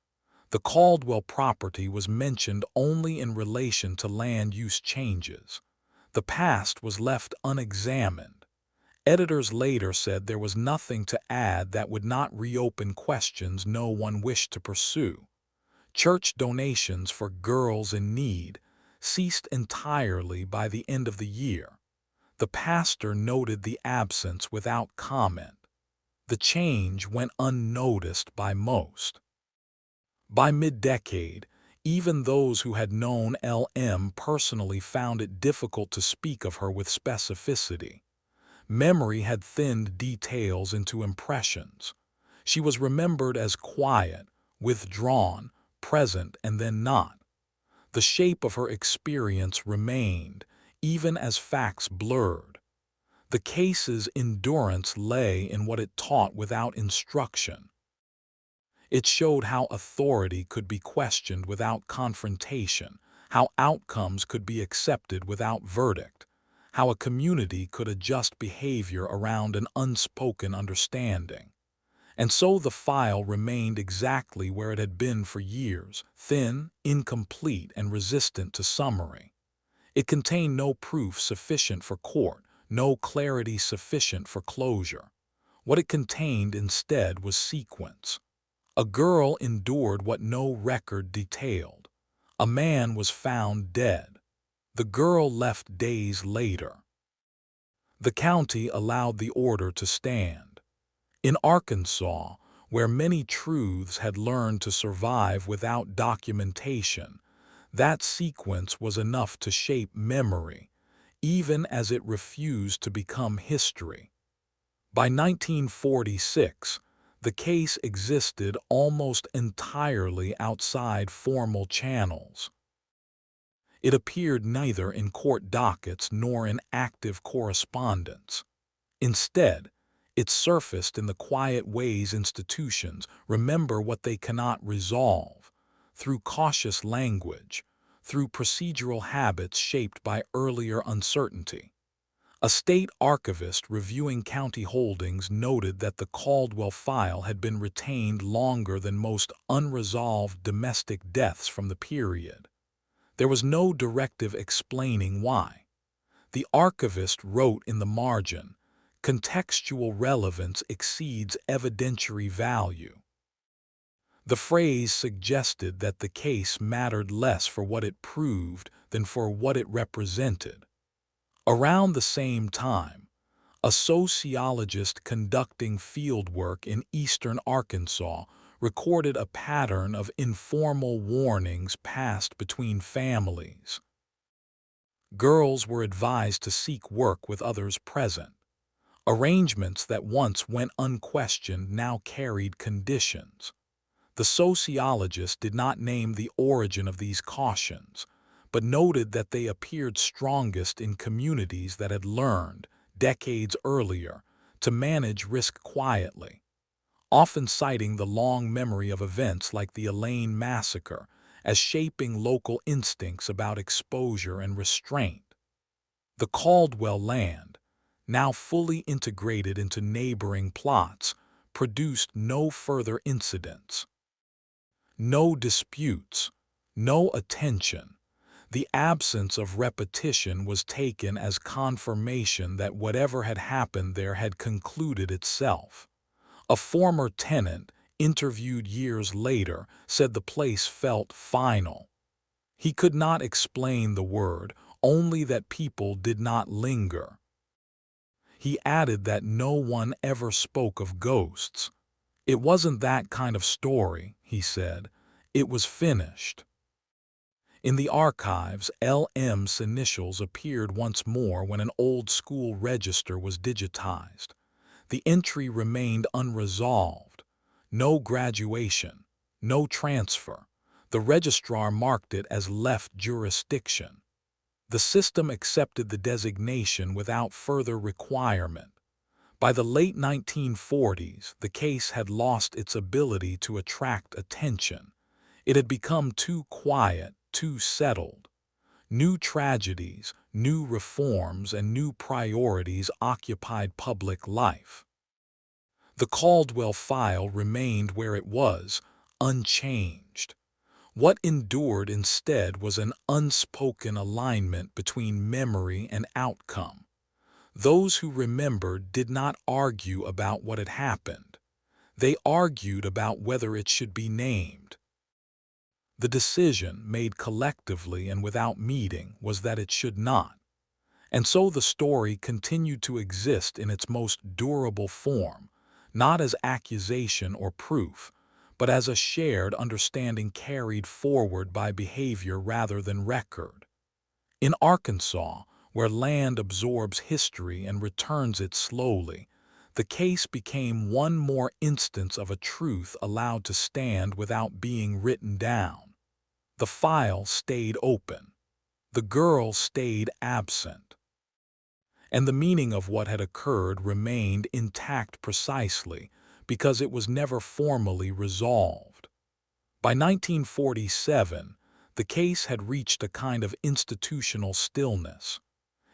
The Caldwell property was mentioned only in relation to land use changes. The past was left unexamined. Editors later said there was nothing to add that would not reopen questions no one wished to pursue. Church donations for girls in need ceased entirely by the end of the year. The pastor noted the absence without comment. The change went unnoticed by most. By mid-decade, Even those who had known LM personally found it difficult to speak of her with specificity. Memory had thinned details into impressions. She was remembered as quiet, withdrawn, present, and then not. The shape of her experience remained, even as facts blurred. The case's endurance lay in what it taught without instruction. It showed how authority could be questioned without confrontation, how outcomes could be accepted without verdict, how a community could adjust behavior around an unspoken understanding. And so the file remained exactly where it had been for years, thin, incomplete, and resistant to summary. It contained no proof sufficient for court, no clarity sufficient for closure. What it contained instead was sequence. A girl endured what no record detailed. A man was found dead. The girl left days later. The county allowed the order to stand. In Arkansas, where many truths had learned to survive without documentation, that sequence was enough to shape memory, even as it refused to become history. By 1946, the case existed almost entirely outside formal channels. It appeared neither in court dockets nor in active correspondence. Instead, it surfaced in the quiet ways institutions remember what they cannot resolve, through cautious language, through procedural habits shaped by earlier uncertainty. A state archivist reviewing county holdings noted that the Caldwell file had been retained longer than most unresolved domestic deaths from the period. There was no directive explaining why. The archivist wrote in the margin, "Contextual relevance exceeds evidentiary value." The phrase suggested that the case mattered less for what it proved than for what it represented. Around the same time, a sociologist conducting fieldwork in eastern Arkansas recorded a pattern of informal warnings passed between families. Girls were advised to seek work with others present. Arrangements that once went unquestioned now carried conditions. The sociologist did not name the origin of these cautions, but noted that they appeared strongest in communities that had learned, decades earlier, to manage risk quietly, often citing the long memory of events like the Elaine massacre as shaping local instincts about exposure and restraint. The Caldwell land, now fully integrated into neighboring plots, produced no further incidents. No disputes, no attention. The absence of repetition was taken as confirmation that whatever had happened there had concluded itself. A former tenant, interviewed years later, said the place felt final. He could not explain the word, only that people did not linger. He added that no one ever spoke of ghosts. It wasn't that kind of story, he said. It was finished. In the archives, LM's initials appeared once more when an old school register was digitized. The entry remained unresolved. No graduation, no transfer. The registrar marked it as left jurisdiction. The system accepted the designation without further requirement. By the late 1940s, the case had lost its ability to attract attention. It had become too quiet, too settled. New tragedies, new reforms, and new priorities occupied public life. The Caldwell file remained where it was, unchanged. What endured instead was an unspoken alignment between memory and outcome. Those who remembered did not argue about what had happened. They argued about whether it should be named. The decision, made collectively and without meeting, was that it should not. And so the story continued to exist in its most durable form, not as accusation or proof, but as a shared understanding carried forward by behavior rather than record. In Arkansas, where land absorbs history and returns it slowly, the case became one more instance of a truth allowed to stand without being written down. The file stayed open. The girl stayed absent. And the meaning of what had occurred remained intact precisely because it was never formally resolved. By 1947, the case had reached a kind of institutional stillness.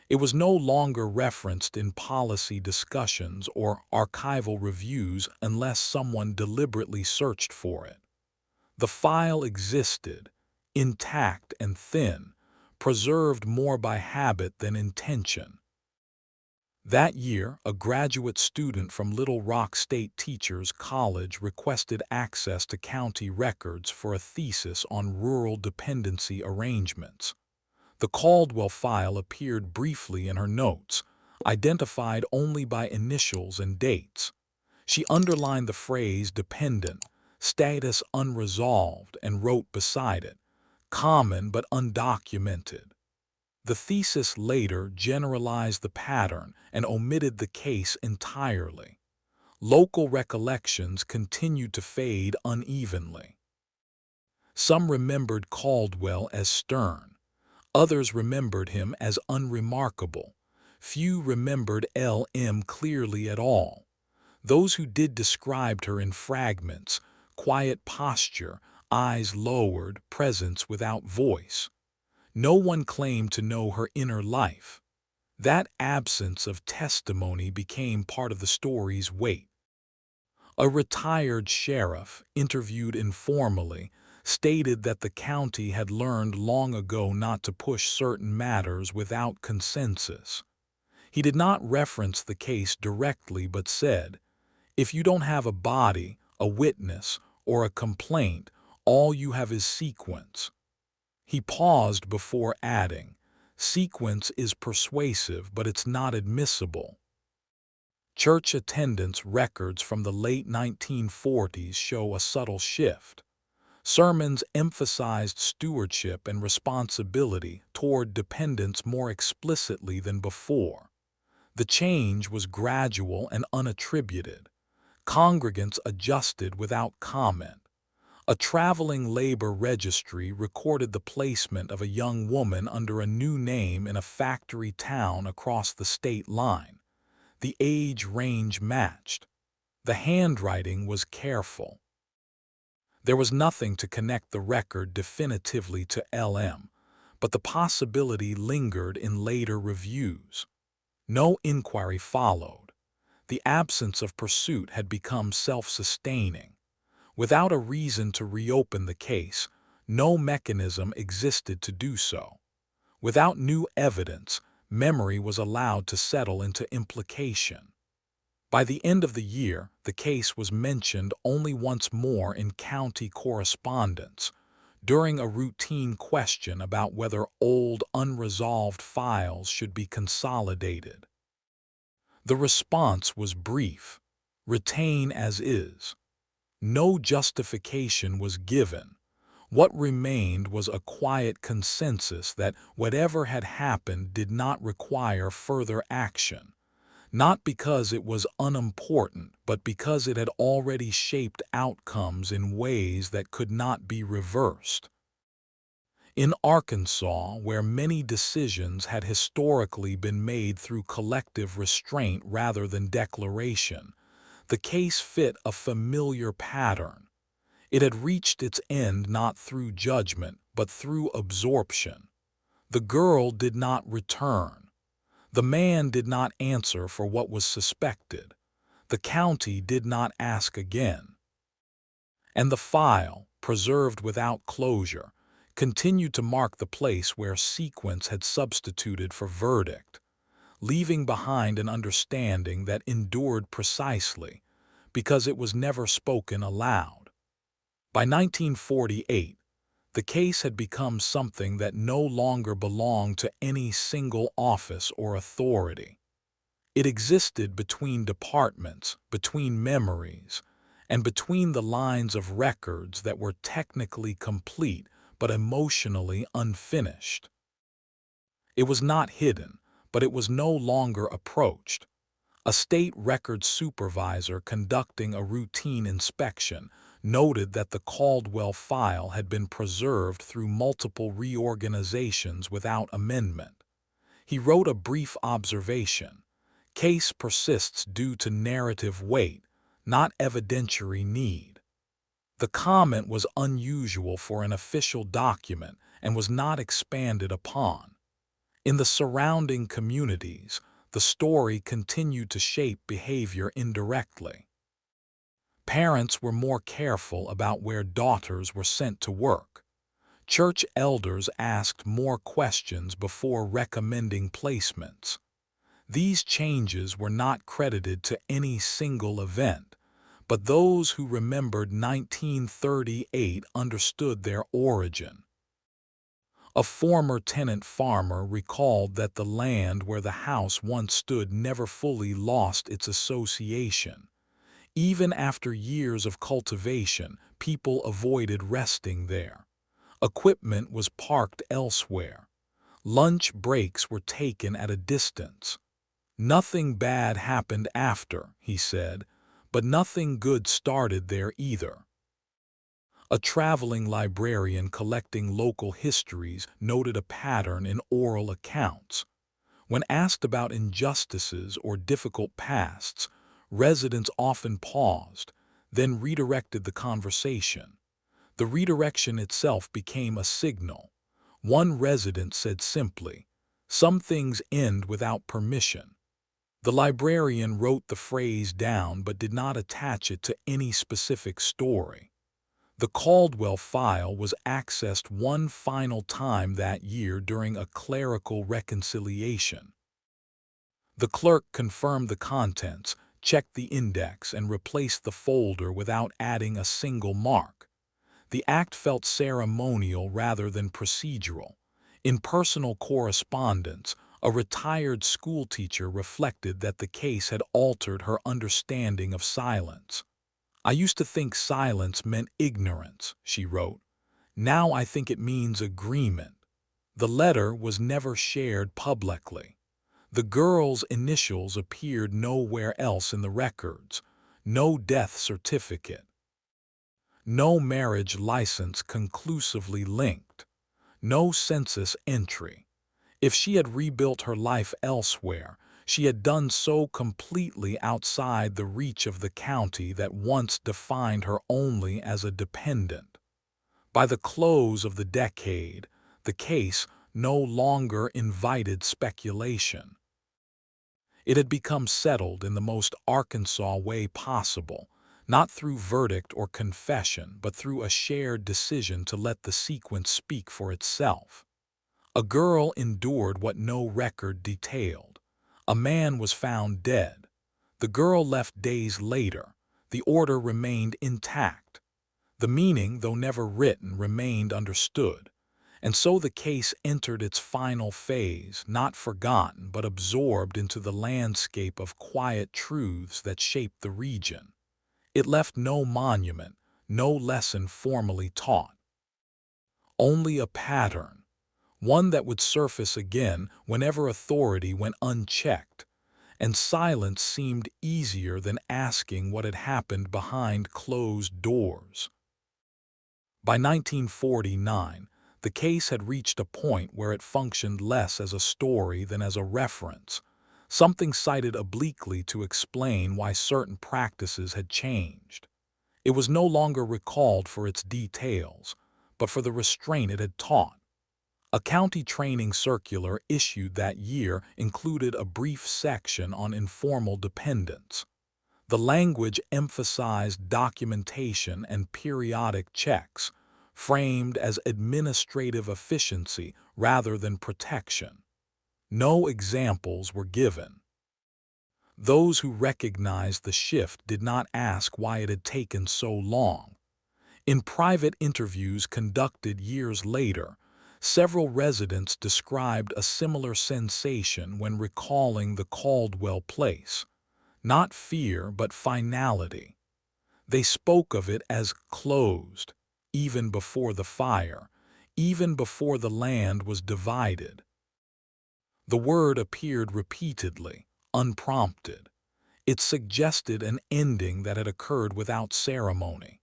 It was no longer referenced in policy discussions or archival reviews unless someone deliberately searched for it. The file existed, intact and thin, preserved more by habit than intention. That year, a graduate student from Little Rock State Teachers College requested access to county records for a thesis on rural dependency arrangements. The Caldwell file appeared briefly in her notes, identified only by initials and dates. She underlined the phrase dependent, status unresolved, and wrote beside it, common but undocumented. The thesis later generalized the pattern and omitted the case entirely. Local recollections continued to fade unevenly. Some remembered Caldwell as stern. Others remembered him as unremarkable. Few remembered L.M. clearly at all. Those who did described her in fragments, quiet posture, eyes lowered, presence without voice. No one claimed to know her inner life. That absence of testimony became part of the story's weight. A retired sheriff, interviewed informally, stated that the county had learned long ago not to push certain matters without consensus. He did not reference the case directly but said, "If you don't have a body, a witness, or a complaint, all you have is sequence." He paused before adding, "Sequence is persuasive, but it's not admissible." Church attendance records from the late 1940s show a subtle shift. Sermons emphasized stewardship and responsibility toward dependents more explicitly than before. The change was gradual and unattributed. Congregants adjusted without comment. A traveling labor registry recorded the placement of a young woman under a new name in a factory town across the state line. The age range matched. The handwriting was careful. There was nothing to connect the record definitively to L.M., but the possibility lingered in later reviews. No inquiry followed. The absence of pursuit had become self-sustaining. Without a reason to reopen the case, no mechanism existed to do so. Without new evidence, memory was allowed to settle into implication. By the end of the year, the case was mentioned only once more in county correspondence, during a routine question about whether old unresolved files should be consolidated. The response was brief: retain as is. No justification was given. What remained was a quiet consensus that whatever had happened did not require further action, not because it was unimportant, but because it had already shaped outcomes in ways that could not be reversed. In Arkansas, where many decisions had historically been made through collective restraint rather than declaration, the case fit a familiar pattern. It had reached its end not through judgment, but through absorption. The girl did not return. The man did not answer for what was suspected. The county did not ask again. And the file, preserved without closure, continued to mark the place where sequence had substituted for verdict, leaving behind an understanding that endured precisely because it was never spoken aloud. By 1948, the case had become something that no longer belonged to any single office or authority. It existed between departments, between memories, and between the lines of records that were technically complete but emotionally unfinished. It was not hidden, but it was no longer approached. A state records supervisor conducting a routine inspection noted that the Caldwell file had been preserved through multiple reorganizations without amendment. He wrote a brief observation: "Case persists due to narrative weight, not evidentiary need." The comment was unusual for an official document and was not expanded upon. In the surrounding communities, the story continued to shape behavior indirectly. Parents were more careful about where daughters were sent to work. Church elders asked more questions before recommending placements. These changes were not credited to any single event, but those who remembered 1938 understood their origin. A former tenant farmer recalled that the land where the house once stood never fully lost its association. Even after years of cultivation, people avoided resting there. Equipment was parked elsewhere. Lunch breaks were taken at a distance. "Nothing bad happened after," he said, "but nothing good started there either." A traveling librarian collecting local histories noted a pattern in oral accounts. When asked about injustices or difficult pasts, residents often paused, then redirected the conversation. The redirection itself became a signal. One resident said simply, "Some things end without permission." The librarian wrote the phrase down but did not attach it to any specific story. The Caldwell file was accessed one final time that year during a clerical reconciliation. The clerk confirmed the contents, checked the index, and replaced the folder without adding a single mark. The act felt ceremonial rather than procedural. In personal correspondence, a retired schoolteacher reflected that the case had altered her understanding of silence. "I used to think silence meant ignorance," she wrote. "Now I think it means agreement." The letter was never shared publicly. The girl's initials appeared nowhere else in the records. No death certificate. No marriage license conclusively linked. No census entry. If she had rebuilt her life elsewhere, she had done so completely outside the reach of the county that once defined her only as a dependent. By the close of the decade, the case no longer invited speculation. It had become settled in the most Arkansas way possible, not through verdict or confession, but through a shared decision to let the sequence speak for itself. A girl endured what no record detailed. A man was found dead. The girl left days later. The order remained intact. The meaning, though never written, remained understood. And so the case entered its final phase, not forgotten, but absorbed into the landscape of quiet truths that shaped the region. It left no monument, no lesson formally taught. Only a pattern, one that would surface again whenever authority went unchecked, and silence seemed easier than asking what had happened behind closed doors. By 1949, the case had reached a point where it functioned less as a story than as a reference, something cited obliquely to explain why certain practices had changed. It was no longer recalled for its details, but for the restraint it had taught. A county training circular issued that year included a brief section on informal dependents. The language emphasized documentation and periodic checks, framed as administrative efficiency rather than protection. No examples were given. Those who recognized the shift did not ask why it had taken so long. In private interviews conducted years later, several residents described a similar sensation when recalling the Caldwell place. Not fear, but finality. They spoke of it as closed, even before the fire, even before the land was divided. The word appeared repeatedly, unprompted. It suggested an ending that had occurred without ceremony.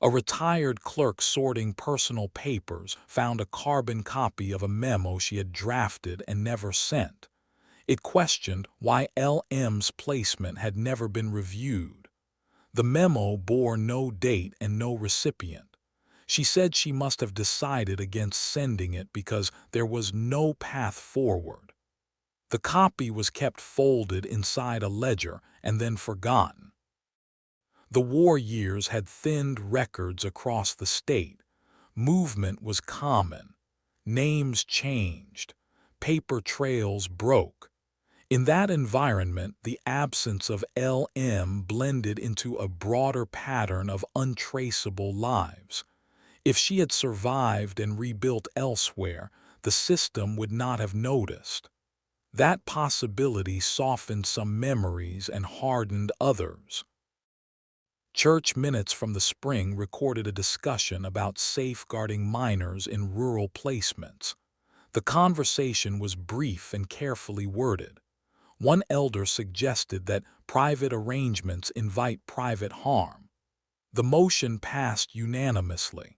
A retired clerk sorting personal papers found a carbon copy of a memo she had drafted and never sent. It questioned why LM's placement had never been reviewed. The memo bore no date and no recipient. She said she must have decided against sending it because there was no path forward. The copy was kept folded inside a ledger and then forgotten. The war years had thinned records across the state. Movement was common. Names changed. Paper trails broke. In that environment, the absence of LM blended into a broader pattern of untraceable lives. If she had survived and rebuilt elsewhere, the system would not have noticed. That possibility softened some memories and hardened others. Church minutes from the spring recorded a discussion about safeguarding minors in rural placements. The conversation was brief and carefully worded. One elder suggested that private arrangements invite private harm. The motion passed unanimously.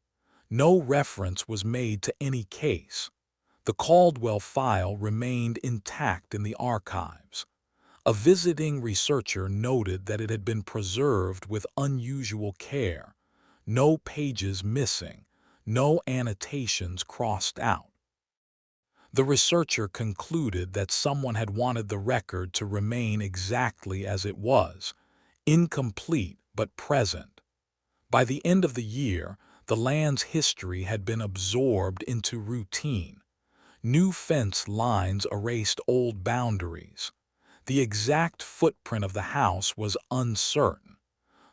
No reference was made to any case. The Caldwell file remained intact in the archives. A visiting researcher noted that it had been preserved with unusual care. No pages missing, no annotations crossed out. The researcher concluded that someone had wanted the record to remain exactly as it was, incomplete but present. By the end of the year, the land's history had been absorbed into routine. New fence lines erased old boundaries. The exact footprint of the house was uncertain.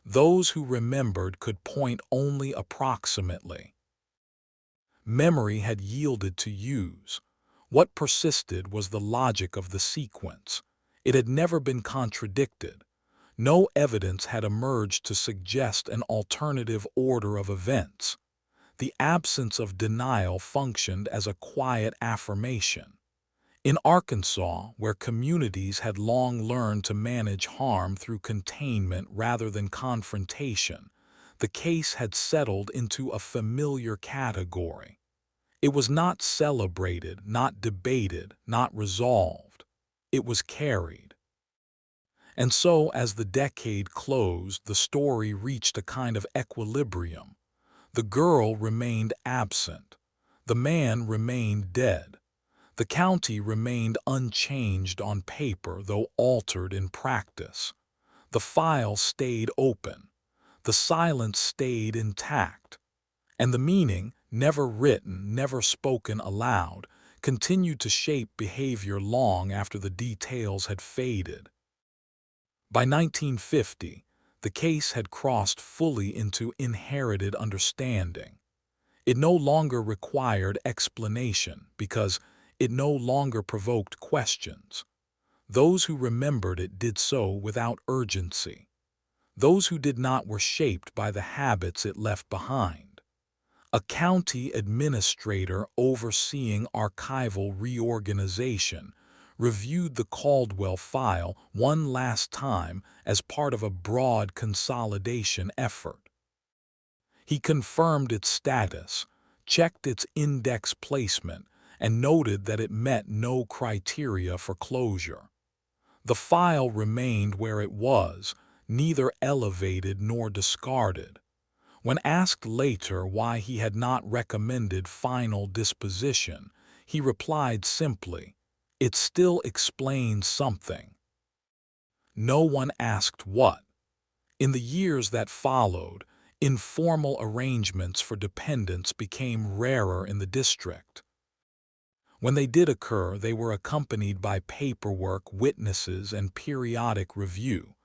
Those who remembered could point only approximately. Memory had yielded to use. What persisted was the logic of the sequence. It had never been contradicted. No evidence had emerged to suggest an alternative order of events. The absence of denial functioned as a quiet affirmation. In Arkansas, where communities had long learned to manage harm through containment rather than confrontation, the case had settled into a familiar category. It was not celebrated, not debated, not resolved. It was carried. And so, as the decade closed, the story reached a kind of equilibrium. The girl remained absent. The man remained dead. The county remained unchanged on paper, though altered in practice. The file stayed open. The silence stayed intact. And the meaning, never written, never spoken aloud, continued to shape behavior long after the details had faded. By 1950, the case had crossed fully into inherited understanding. It no longer required explanation because it no longer provoked questions. Those who remembered it did so without urgency. Those who did not were shaped by the habits it left behind. A county administrator overseeing archival reorganization reviewed the Caldwell file one last time as part of a broad consolidation effort. He confirmed its status, checked its index placement, and noted that it met no criteria for closure. The file remained where it was, neither elevated nor discarded. When asked later why he had not recommended final disposition, he replied simply, "It still explains something." No one asked what. In the years that followed, informal arrangements for dependents became rarer in the district. When they did occur, they were accompanied by paperwork, witnesses, and periodic review.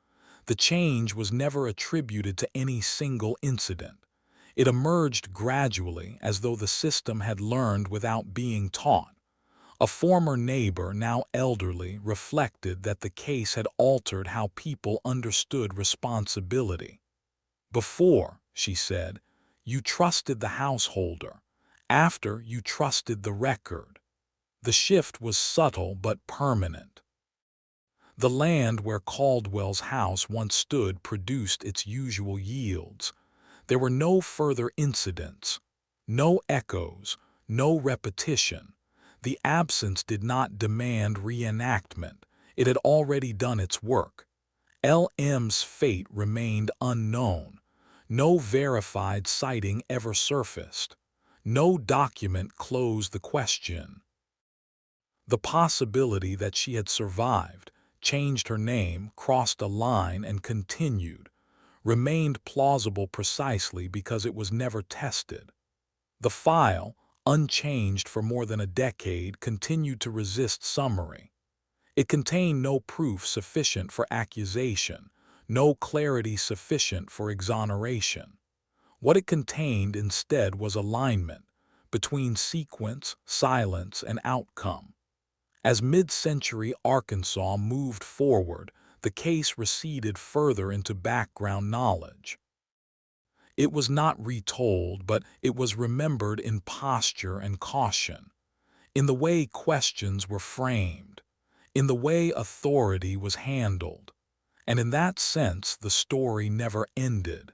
The change was never attributed to any single incident. It emerged gradually, as though the system had learned without being taught. A former neighbor, now elderly, reflected that the case had altered how people understood responsibility. Before, she said, you trusted the householder. After, you trusted the record. The shift was subtle but permanent. The land where Caldwell's house once stood produced its usual yields. There were no further incidents, no echoes, no repetition. The absence did not demand reenactment. It had already done its work. L.M.'s fate remained unknown. No verified sighting ever surfaced. No document closed the question. The possibility that she had survived, changed her name, crossed a line, and continued, remained plausible precisely because it was never tested. The file, unchanged for more than a decade, continued to resist summary. It contained no proof sufficient for accusation, no clarity sufficient for exoneration. What it contained instead was alignment between sequence, silence, and outcome. As mid-century Arkansas moved forward, the case receded further into background knowledge. It was not retold, but it was remembered in posture and caution, in the way questions were framed, in the way authority was handled, and in that sense the story never ended.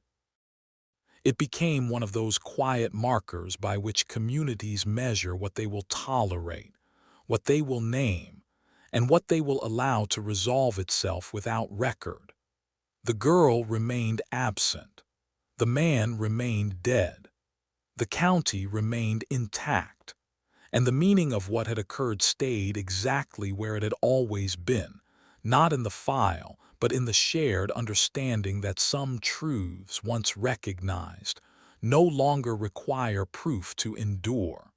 It became one of those quiet markers by which communities measure what they will tolerate, what they will name, and what they will allow to resolve itself without record. The girl remained absent. The man remained dead. The county remained intact. And the meaning of what had occurred stayed exactly where it had always been, not in the file, but in the shared understanding that some truths, once recognized, no longer require proof to endure.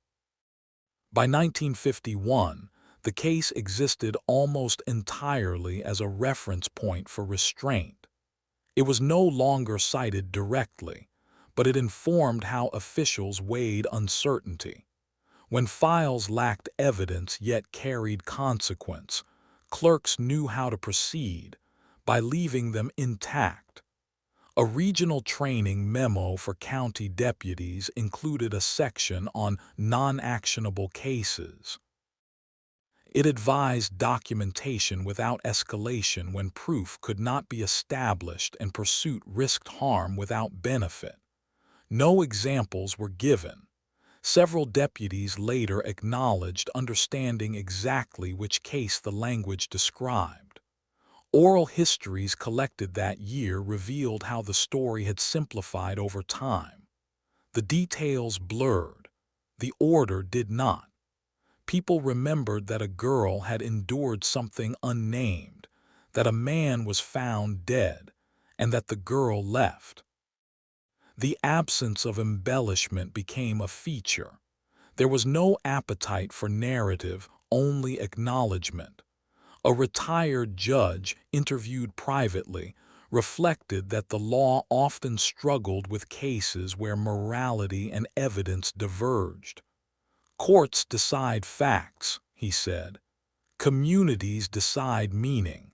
By 1951, the case existed almost entirely as a reference point for restraint. It was no longer cited directly, but it informed how officials weighed uncertainty. When files lacked evidence yet carried consequence, clerks knew how to proceed by leaving them intact. A regional training memo for county deputies included a section on non-actionable cases. It advised documentation without escalation when proof could not be established and pursuit risked harm without benefit. No examples were given. Several deputies later acknowledged understanding exactly which case the language described. Oral histories collected that year revealed how the story had simplified over time. The details blurred. The order did not. People remembered that a girl had endured something unnamed, that a man was found dead, and that the girl left. The absence of embellishment became a feature. There was no appetite for narrative, only acknowledgement. A retired judge, interviewed privately, reflected that the law often struggled with cases where morality and evidence diverged. Courts decide facts, he said. Communities decide meaning.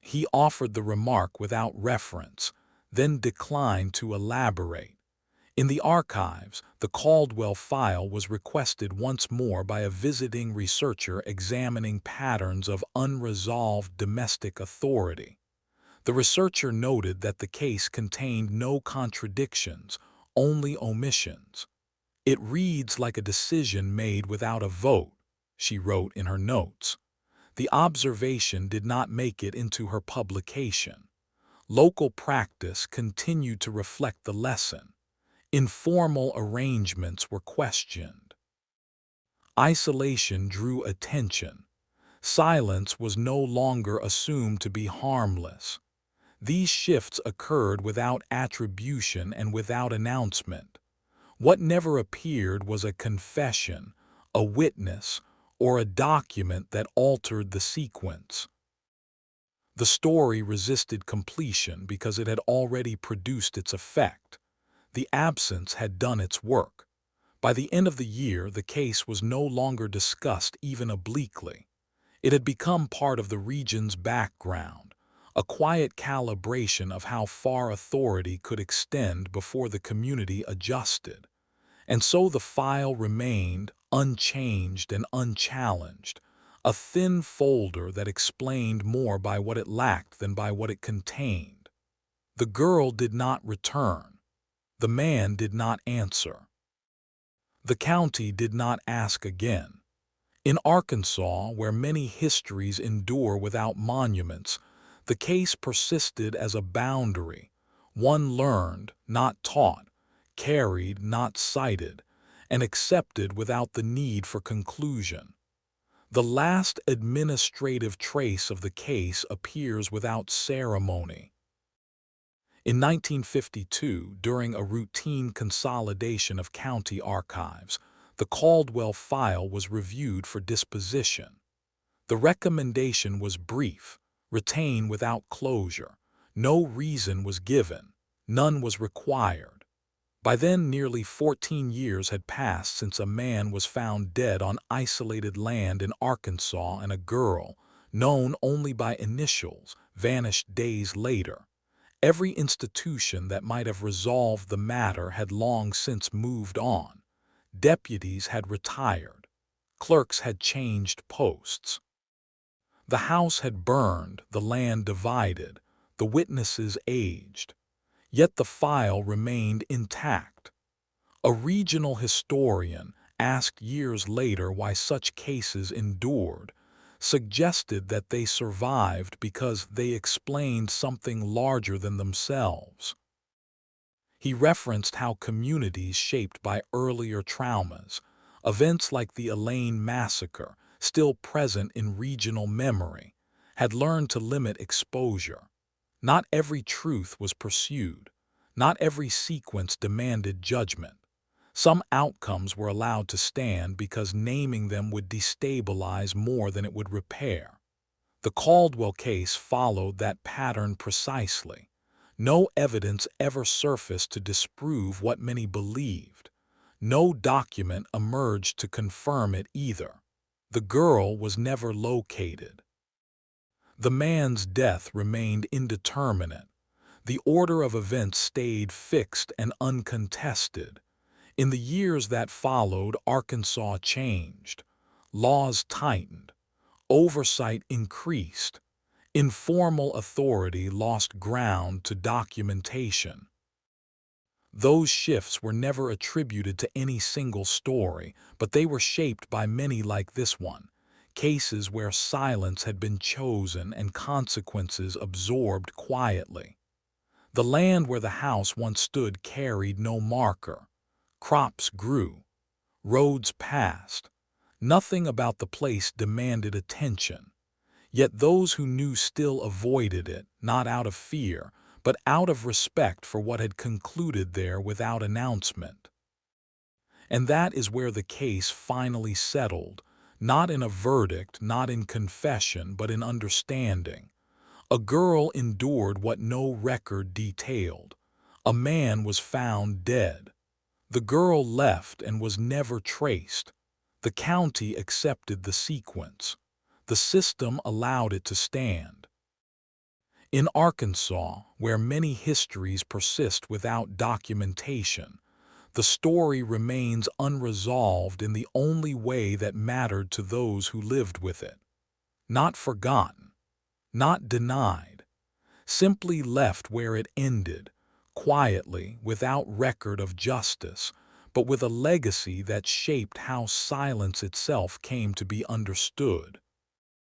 He offered the remark without reference, then declined to elaborate. In the archives, the Caldwell file was requested once more by a visiting researcher examining patterns of unresolved domestic authority. The researcher noted that the case contained no contradictions, only omissions. "It reads like a decision made without a vote," she wrote in her notes. The observation did not make it into her publication. Local practice continued to reflect the lesson. Informal arrangements were questioned. Isolation drew attention. Silence was no longer assumed to be harmless. These shifts occurred without attribution and without announcement. What never appeared was a confession, a witness, or a document that altered the sequence. The story resisted completion because it had already produced its effect. The absence had done its work. By the end of the year, the case was no longer discussed even obliquely. It had become part of the region's background, a quiet calibration of how far authority could extend before the community adjusted. And so the file remained unchanged and unchallenged, a thin folder that explained more by what it lacked than by what it contained. The girl did not return. The man did not answer. The county did not ask again. In Arkansas, where many histories endure without monuments, the case persisted as a boundary, one learned, not taught, carried, not cited, and accepted without the need for conclusion. The last administrative trace of the case appears without ceremony. In 1952, during a routine consolidation of county archives, the Caldwell file was reviewed for disposition. The recommendation was brief: retain without closure. No reason was given. None was required. By then, nearly 14 years had passed since a man was found dead on isolated land in Arkansas, and a girl, known only by initials, vanished days later. Every institution that might have resolved the matter had long since moved on. Deputies had retired. Clerks had changed posts. The house had burned, the land divided, the witnesses aged. Yet the file remained intact. A regional historian, asked years later why such cases endured, suggested that they survived because they explained something larger than themselves. He referenced how communities shaped by earlier traumas, events like the Elaine massacre, still present in regional memory, had learned to limit exposure. Not every truth was pursued. Not every sequence demanded judgment. Some outcomes were allowed to stand because naming them would destabilize more than it would repair. The Caldwell case followed that pattern precisely. No evidence ever surfaced to disprove what many believed. No document emerged to confirm it either. The girl was never located. The man's death remained indeterminate. The order of events stayed fixed and uncontested. In the years that followed, Arkansas changed. Laws tightened. Oversight increased. Informal authority lost ground to documentation. Those shifts were never attributed to any single story, but they were shaped by many like this one, cases where silence had been chosen and consequences absorbed quietly. The land where the house once stood carried no marker. Crops grew. Roads passed. Nothing about the place demanded attention. Yet those who knew still avoided it, not out of fear, but out of respect for what had concluded there without announcement. And that is where the case finally settled, not in a verdict, not in confession, but in understanding. A girl endured what no record detailed. A man was found dead. The girl left and was never traced. The county accepted the sequence. The system allowed it to stand. In Arkansas, where many histories persist without documentation, the story remains unresolved in the only way that mattered to those who lived with it. Not forgotten, not denied, simply left where it ended, quietly, without record of justice, but with a legacy that shaped how silence itself came to be understood.